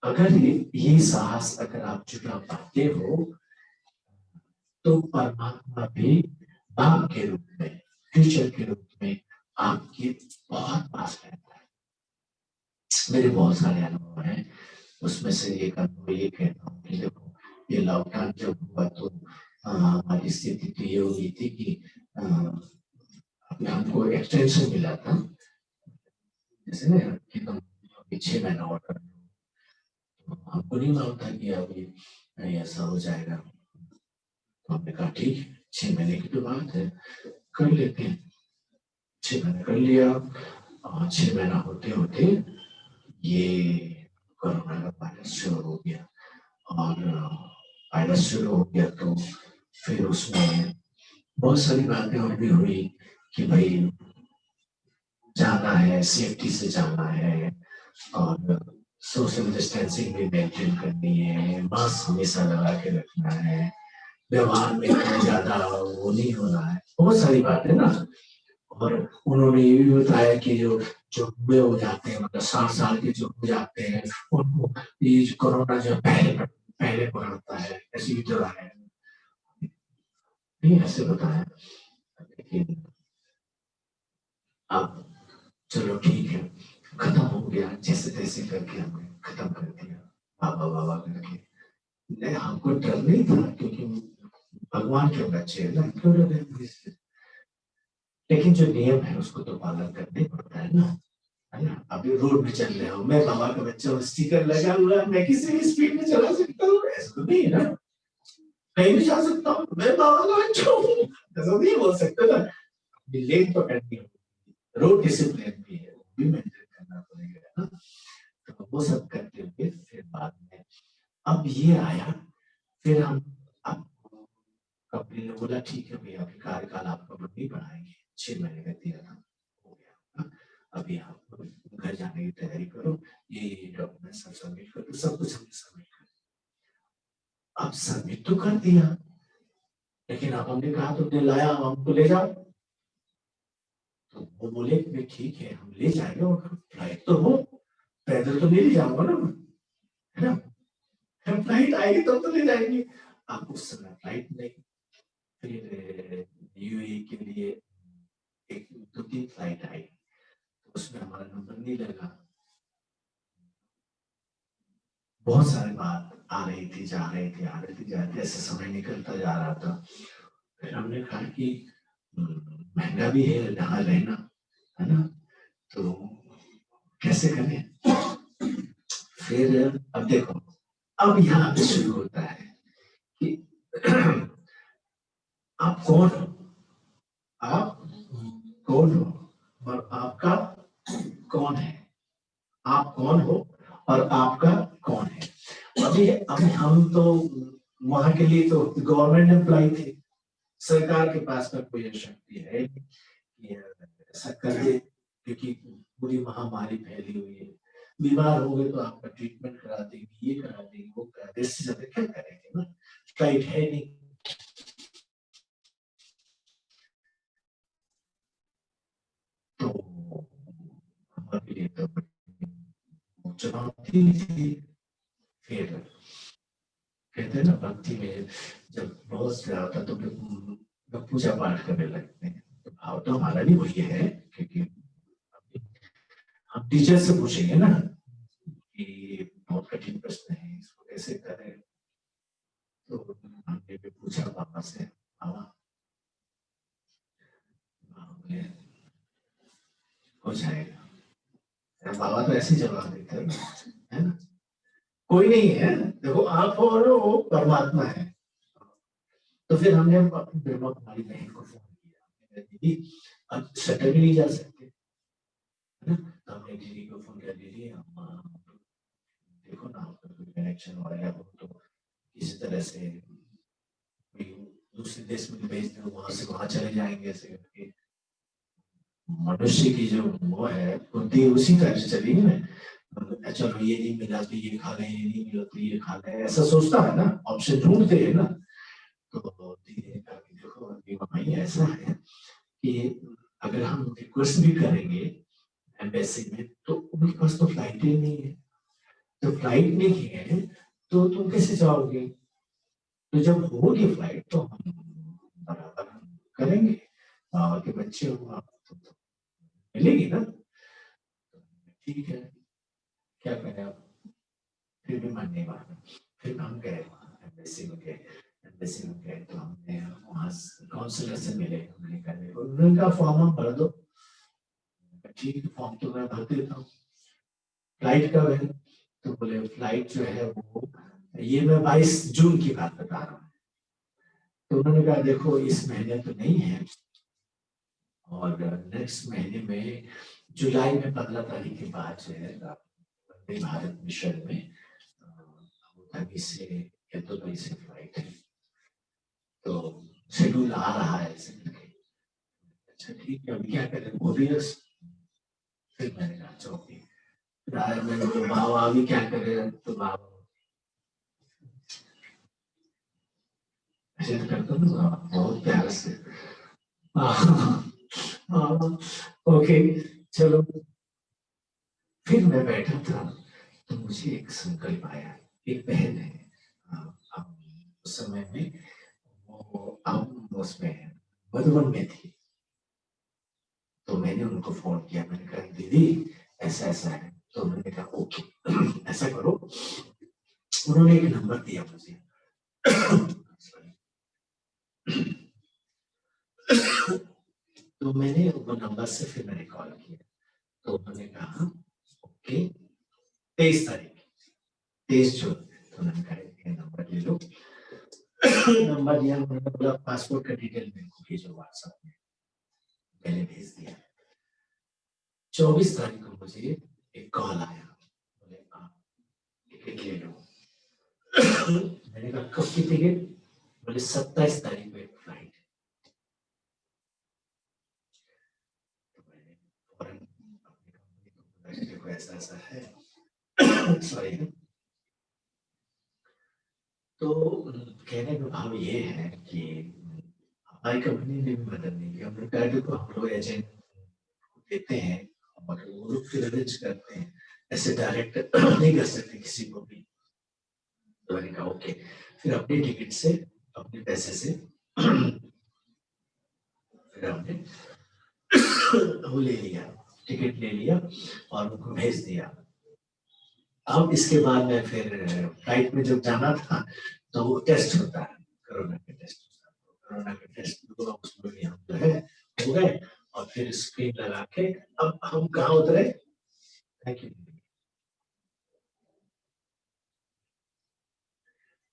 अगर ये साहस अगर आप जुटा पाते हो, तो परमात्मा भी बाप के रूप में, टीचर के रूप में आपके बहुत पास रहता है। मेरे बहुत सारे अनुभव हैं, उसमें से एक अनुभव ये कहता हूँ कि देखो, ये लॉकडाउन जब हुआ तो हमारी स्थिति तो ये हो गई थी कि हमको एक्सटेंशन मिला था, जैसे ना कि तुम अभी 6 महीना और कर लो, तो हमको नहीं मालूम था कि अभी ऐसा हो जाएगा। तो हमने कहा ठीक है, 6 महीने की तो बात है, कर लेते हैं। 6 महीने कर लिया, और 6 महीना होते होते ये कोरोना का वायरस शुरू हो गया, और वायरस शुरू हो गया तो फिर उसमें बहुत सारी बातें और भी हुई कि भाई जाना है, सेफ्टी से जाना है, और सोशल डिस्टेंसिंग भी मेंटेन करनी है, मास्क हमेशा लगा के रखना है, व्यवहार में ज्यादा वो नहीं होना है, बहुत सारी बातें ना। और उन्होंने ये भी बताया कि जो बूढ़े हो जाते हैं, मतलब 60 साल के जो हो जाते हैं, उनको ये कोरोना जो पहले पकड़ता है, ऐसी भी दवा है, नहीं ऐसे बताया। लेकिन अब चलो ठीक है, खत्म हो गया, जैसे तैसे करके हमने खत्म कर दिया, बाबा बाबा करके। नहीं, हमको डर नहीं था, क्योंकि भगवान के बच्चे हैं ना, क्यों डरेंगे इससे? लेकिन जो नियम है उसको तो पालन करना ही पड़ता है ना, है ना? अभी रोड में चल रहे हो, मैं बाबा का बच्चा हूँ, स्टिकर लगा हुआ, मैं किसी भी स्पीड में चला सकता हूँ, ऐसा तो नहीं है ना, कहीं भी जा सकता हूँ, मैं बाबा का बच्चा हूँ, ऐसा नहीं बोल सकते ना। लेन पकड़नी होगी, रोड डिसिप्लिन भी है, वो भी मेंटेन करना पड़ेगा ना। तो वो सब करते हुए फिर बाद में अब ये आया, फिर हम अब कंपनी ने बोला ठीक है भैया, अभी कार्यकाल आपका नहीं बढ़ाएंगे, 6 महीने का दिया था, हो गया, अभी आप घर जाने की तैयारी करो, ये डॉक्यूमेंट सब सबमिट करो, सब कुछ हमने सबमिट कर। अब सबमिट तो कर दिया, लेकिन अब हमने कहा तुमने लाया, हमको ले जाओ। तो वो बोले कि ठीक है हम ले जाएंगे, और फ्लाइट तो हो, पैदल तो नहीं ले जाऊंगा ना, है ना, फ्लाइट आएगी तब तो ले जाएंगे। अब उस समय फ्लाइट नहीं, फिर यूएई के लिए 1-2-3 फ्लाइट आई, तो उसमें हमारा नंबर नहीं लगा। बहुत सारी बात आ रही थी, जा रही थी, आ रही थी, जा रही थी, ऐसे समय निकलता जा रहा था। फिर हमने कहा कि महंगा भी है यहाँ रहना, है ना, तो कैसे करें? फिर फिर अब देखो, अब यहाँ पे शुरू होता है कि आप कौन हो, आप कौन हो और आपका कौन है, आप कौन हो और आपका कौन है। अभी हम तो वहां के लिए तो गवर्नमेंट एम्प्लॉय थे, सरकार के पास में कोई शक्ति है कि ऐसा कर दे, क्योंकि पूरी महामारी फैली हुई है, बीमार हो गए तो आपका ट्रीटमेंट करा देंगे, ये करा देंगे, वो करा देंगे, इससे ज्यादा क्या करेंगे ना, फ्लाइट है नहीं। तो हमारे लिए तो चुनौती थी। फिर कहते हैं ना, भक्ति में जब बहुत ज्यादा होता तो लोग पूजा पाठ करने लगते हैं, तो भाव तो हमारा भी वही है, क्योंकि हम टीचर से पूछेंगे ना कि बहुत कठिन प्रश्न है, इसको कैसे करें, तो हमने भी पूछा बाबा से, बाबा हो जाएगा। बाबा तो ऐसे जवाब देते हैं, है ना, कोई नहीं है, देखो आप और वो परमात्मा है। तो फिर हमने अपनी ब्रह्मा कुमारी बहन को फोन किया, दीदी अब सटल भी नहीं जा सकते, है ना, तो हमने दीदी को फोन कर दीदी, देखो ना आपका कोई कनेक्शन हो रहा है तो किसी तरह से दूसरे देश में भेज दो, वहां से वहां चले जाएंगे, ऐसे करके मनुष्य की जो वो है बुद्धि उसी तरह से चलेगी ना, चलो ये नहीं मिला तो ये खा लें, ये नहीं मिला तो ये खा लें, ऐसा सोचता है ना, ऑप्शन ढूंढते हैं ना। तो धीरे देखो भाई ऐसा है कि अगर हम रिक्वेस्ट भी करेंगे एम्बेसी में तो उनके पास तो फ्लाइट ही नहीं है, तो फ्लाइट नहीं है तो तुम कैसे जाओगे, तो जब होगी फ्लाइट तो हम बराबर करेंगे, के बच्चे हो आप तो मिलेगी ना, ठीक है, क्या करें आप, फिर भी मन नहीं माना, फिर हम गए एम्बेसी में गए, एम्बेसी में गए तो हमने वहाँ काउंसलर से मिले, उन्होंने कहा फॉर्म हम भर दो, ठीक फॉर्म तो मैं भर देता हूँ, फ्लाइट कब है, तो बोले फ्लाइट जो है वो, ये मैं 22 जून की बात बता रहा हूँ, तो उन्होंने कहा देखो इस महीने तो नहीं है, और नेक्स्ट महीने में जुलाई में 15 तारीख के बाद जो है वंदे भारत मिशन में अभी से या दुबई से फ्लाइट है, तो शेड्यूल आ रहा है ऐसे करके, अच्छा ठीक है अभी क्या करें, कोरियर्स, फिर मैंने कहा चौकी, फिर आया मैंने तो बाबा अभी क्या करें, तो बाबा ऐसे करता हूँ बहुत प्यार से, ओके चलो, फिर मैं बैठा था तो मुझे एक संकल्प आया, एक बहन है, हम उस समय में वो हम उसमें मधुबन में थी, तो मैंने उनको फोन किया, मैंने कहा दीदी ऐसा ऐसा है, तो उन्होंने कहा ओके ऐसा करो, उन्होंने एक नंबर दिया मुझे तो मैंने वो नंबर से फिर मैंने कॉल किया, तो उन्होंने कहा ओके 23 तारीख 23 जून, तो मैंने कहा नंबर ले लो, नंबर दिया, उन्होंने बोला पासपोर्ट का डिटेल मेरे को भेजो व्हाट्सएप में, मैंने भेज दिया। 24 तारीख को मुझे एक कॉल आया, बोले आप टिकट ले लो, मैंने कहा कब की टिकट, बोले 27 तारीख को एक फ्लाइट, तो मैंने फौरन अपनी कंपनी को बोला देखो ऐसा ऐसा है सॉरी, तो कहने का भाव ये है कि हमारी कंपनी ने भी मदद नहीं की, हमने कहा देखो हम लोग एजेंट देते हैं और वो लोग फिर अरेंज करते हैं, ऐसे डायरेक्ट नहीं कर सकते किसी को भी, तो मैंने कहा ओके, फिर अपनी टिकट से अपने पैसे से फिर हमने वो ले लिया, टिकट ले लिया और उनको भेज दिया। अब इसके बाद में फिर फ्लाइट में जब जाना था तो वो टेस्ट होता है, कोरोना का टेस्ट, कोरोना का टेस्ट उसमें हम जो है हो गए, और फिर स्क्रीन लगा के अब हम कहाँ उतरे, थैंक यू,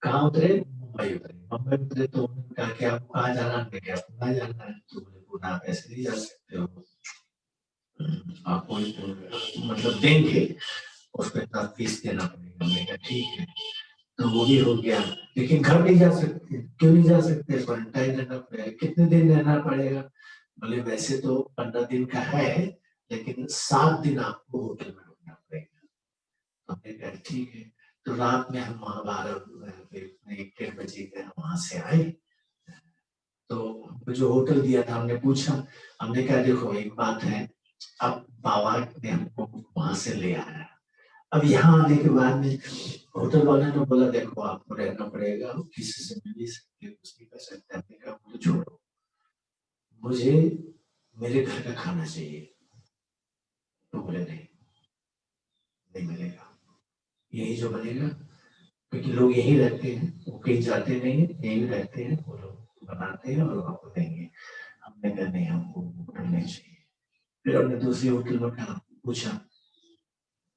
कहाँ उतरे? मुंबई उतरे। मुंबई उतरे तो उन्होंने कहा कि आपको कहाँ जाना है? हमने कहा पूना जाना है। तो बोले पूना आप ऐसे नहीं जा सकते हो, आपको मतलब देंगे, उसको इतना फीस देना पड़ेगा। हमने कहा ठीक है, तो वो भी हो गया। लेकिन घर नहीं जा सकते। क्यों नहीं जा सकते? क्वारंटाइन रहना पड़ेगा। कितने दिन रहना पड़ेगा? बोले वैसे तो 15 दिन का है, लेकिन 7 दिन आपको होटल में रुकना पड़ेगा। तो हमने कहा ठीक है। तो रात में हम वहाँ 12-1 बजे हम वहां से आए। तो हमको जो होटल दिया था, हमने पूछा, हमने कहा देखो एक बात है, अब बाबा ने हमको वहां से ले आया, अब यहाँ आने के बाद में होटल वाले ने बोला देखो आपको रहना पड़ेगा, किसी से मिल नहीं सकते, कुछ नहीं कर सकते। हमने कहा मुझे छोड़ो, मुझे मेरे घर का खाना चाहिए। तो बोले नहीं, नहीं मिलेगा, यही जो बनेगा, क्योंकि लोग यही रहते हैं, वो कहीं जाते नहीं है, यही रहते हैं, वो लोग बनाते हैं और आपको देंगे। हमने कहा नहीं, हमको होटल नहीं चाहिए। फिर हमने दूसरी होटल में कहा, पूछा,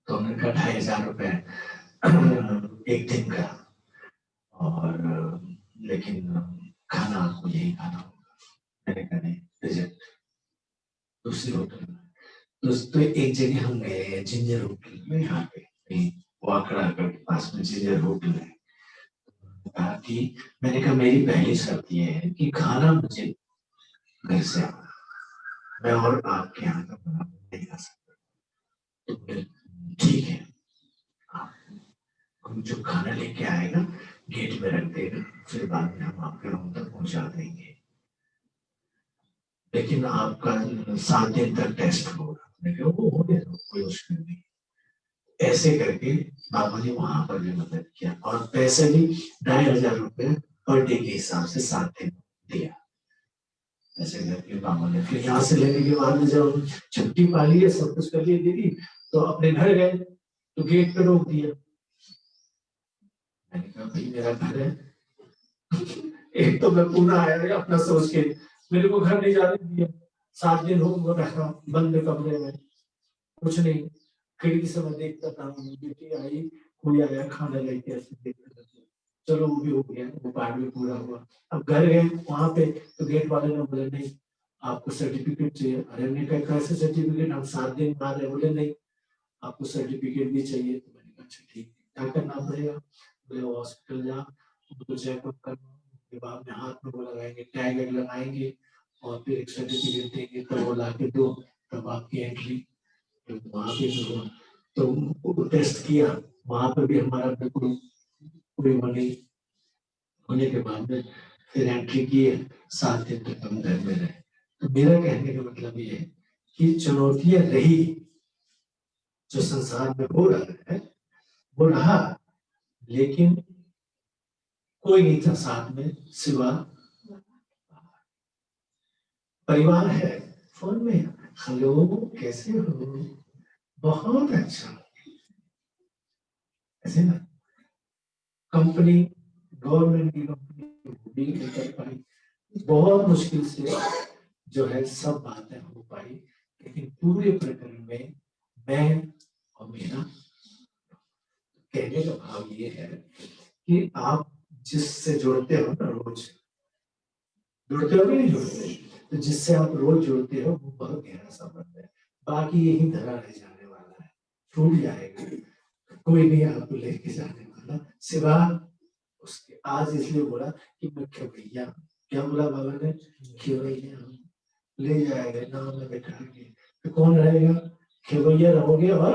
तो हमने कहा 2500 रुपए एक दिन का, और लेकिन खाना आपको यही खाना होगा। मैंने कहा नहीं, रिजेक्ट। दूसरी होटल में दोस्तों एक जगह हम गए, जिंजर होटल में, यहाँ पे वाकड़ा के पास में जिंजर होटल है। कहा कि मैंने कहा मेरी पहली शर्त ये है कि खाना मुझे घर से आना, मैं और आपके यहाँ का बना नहीं खा सकता। तो बोले ठीक है, हम जो खाना लेके आएगा गेट में रख देगा, फिर बाद में हम आपके रूम तक पहुंचा देंगे, लेकिन आपका 7 दिन तक टेस्ट होगा। मैंने कहा वो हो गया, कोई मुश्किल नहीं। ऐसे करके बाबा ने वहां पर भी मदद किया, और पैसे भी 2500 रुपए पर डे के हिसाब से 7 दिन दिया। ऐसे करके बाबा ने फिर यहाँ से लेने के बाद में जब छुट्टी पा ली है, सब कुछ कर लिए दीदी, तो अपने घर गए तो गेट पे रोक दिया। मैंने कहा भाई मेरा घर है, एक तो मैं पूना आया अपना सोच के, मेरे को घर नहीं जाने दिया। 7 दिन हो रखा बंद कमरे में, कुछ नहीं, खिड़की से मैं देखता था, बेटी आई, कोई आया खाना लेके, ऐसे देखता था। चलो वो भी हो गया, वो पार्ट भी पूरा हुआ। अब घर गए वहां पे, तो गेट वाले ने बोले नहीं आपको सर्टिफिकेट चाहिए। अरे मैंने कहा कैसे सर्टिफिकेट, हम 7 दिन बाद है। बोले नहीं आपको सर्टिफिकेट भी चाहिए। तो मैंने कहा अच्छा ठीक है, क्या करना पड़ेगा? बोले हॉस्पिटल जा, उनको चेकअप करना, उसके बाद में हाथ में वो लगाएंगे, टैग लगाएंगे, और फिर एक सर्टिफिकेट देंगे, तो वो ला के दो, तब आपकी एंट्री। तो वहां पे तो टेस्ट किया, वहां पर भी हमारा बिल्कुल पूरी बनी। होने के बाद में फिर एंट्री किए, 7 दिन तक हम घर में रहे। तो मेरा कहने का मतलब ये है कि चुनौतियां रही, जो संसार में हो रहा है वो रहा, लेकिन कोई नहीं था साथ में सिवा परिवार है। फोन में हेलो कैसे हो, बहुत अच्छा, ऐसे ना। कंपनी, गवर्नमेंट की कंपनी भी नहीं कर पाई, बहुत मुश्किल से जो है सब बातें हो पाई, लेकिन पूरे प्रकरण में मैं और मेरा कहने का भाव ये है कि आप जिससे जुड़ते हो ना, रोज जुड़ते हो कि नहीं जुड़ते, तो जिससे आप रोज जुड़ते हो वो बहुत गहरा संबंध है। बाकी यही धरा रह जाने वाला है, छूट जाएगा, कोई नहीं आपको लेके जाने वाला सिवा उसके। आज इसलिए बोला कि मैं खेवैया, क्या बोला बाबा ने, खेवैया ले जाएगा नाम में बैठा के, तो कौन रहेगा? खेवैया रहोगे और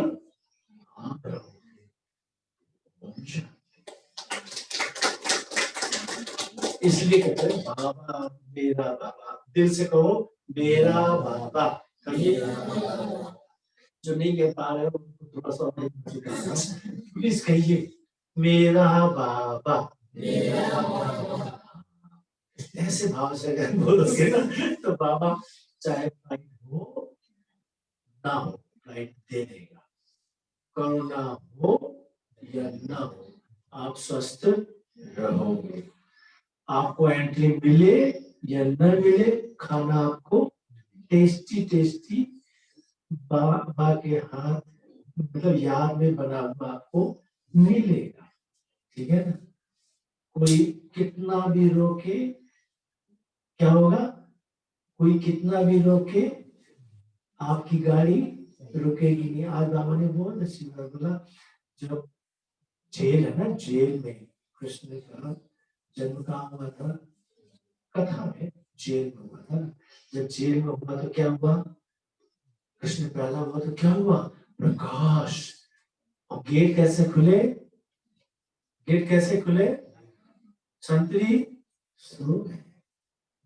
आप रहोगे। इसलिए कहते हैं बाबा मेरा बाबा, दिल से कहो मेरा बाबा। कहिए, जो नहीं कह पा रहे हो थोड़ा सा प्लीज कहिए मेरा बाबा। ऐसे भाव से अगर बोलोगे ना तो बाबा चाहे फ्लाइट हो ना हो, फ्लाइट दे देगा। कोरोना हो या ना हो, आप स्वस्थ रहोगे। आपको एंट्री मिले या न मिले, खाना आपको टेस्टी टेस्टी बाबा के हाथ, मतलब याद में बना हुआ आपको मिलेगा। ठीक है ना? कोई कितना भी रोके क्या होगा? कोई कितना भी रोके आपकी गाड़ी रुकेगी नहीं। आज बाबा ने बहुत अच्छी बात बोला, जब जेल है ना, जेल में कृष्ण का जन्म कहाँ हुआ था? कथा में जेल में हुआ था। जब जेल में हुआ तो क्या हुआ? कृष्ण पैदा हुआ तो क्या हुआ? प्रकाश। और गेट कैसे खुले? गेट कैसे खुले? संतरी सो गए,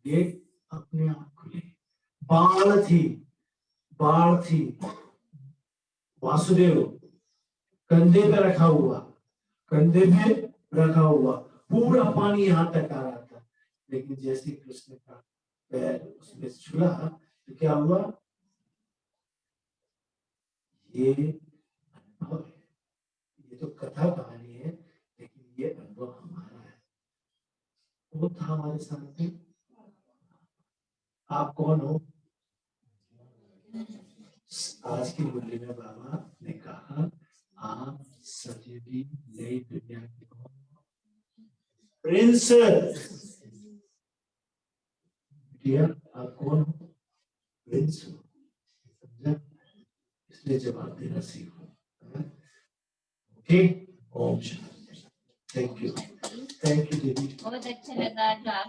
गेट अपने आप खुले। बाढ़ थी, बाढ़ थी, वासुदेव कंधे पे रखा हुआ, कंधे पे रखा हुआ, पूरा पानी यहाँ तक आ रहा था, लेकिन जैसे कृष्ण का पैर उसमें छुआ तो क्या हुआ? ये अनुभव है, ये तो कथा कहानी है, लेकिन ये अनुभव हमारा है। वो था हमारे साथ में। आप कौन हो? आज की मुरली में बाबा ने कहा, आप सजीवी नई दुनिया के कौन? प्रिंस। बिटिया आप कौन हो? प्रिंस हो, समझा? इसलिए जवाब देना सीखो। ओके, ओम शांति। थैंक यू दीदी। बहुत अच्छा लगा जो आप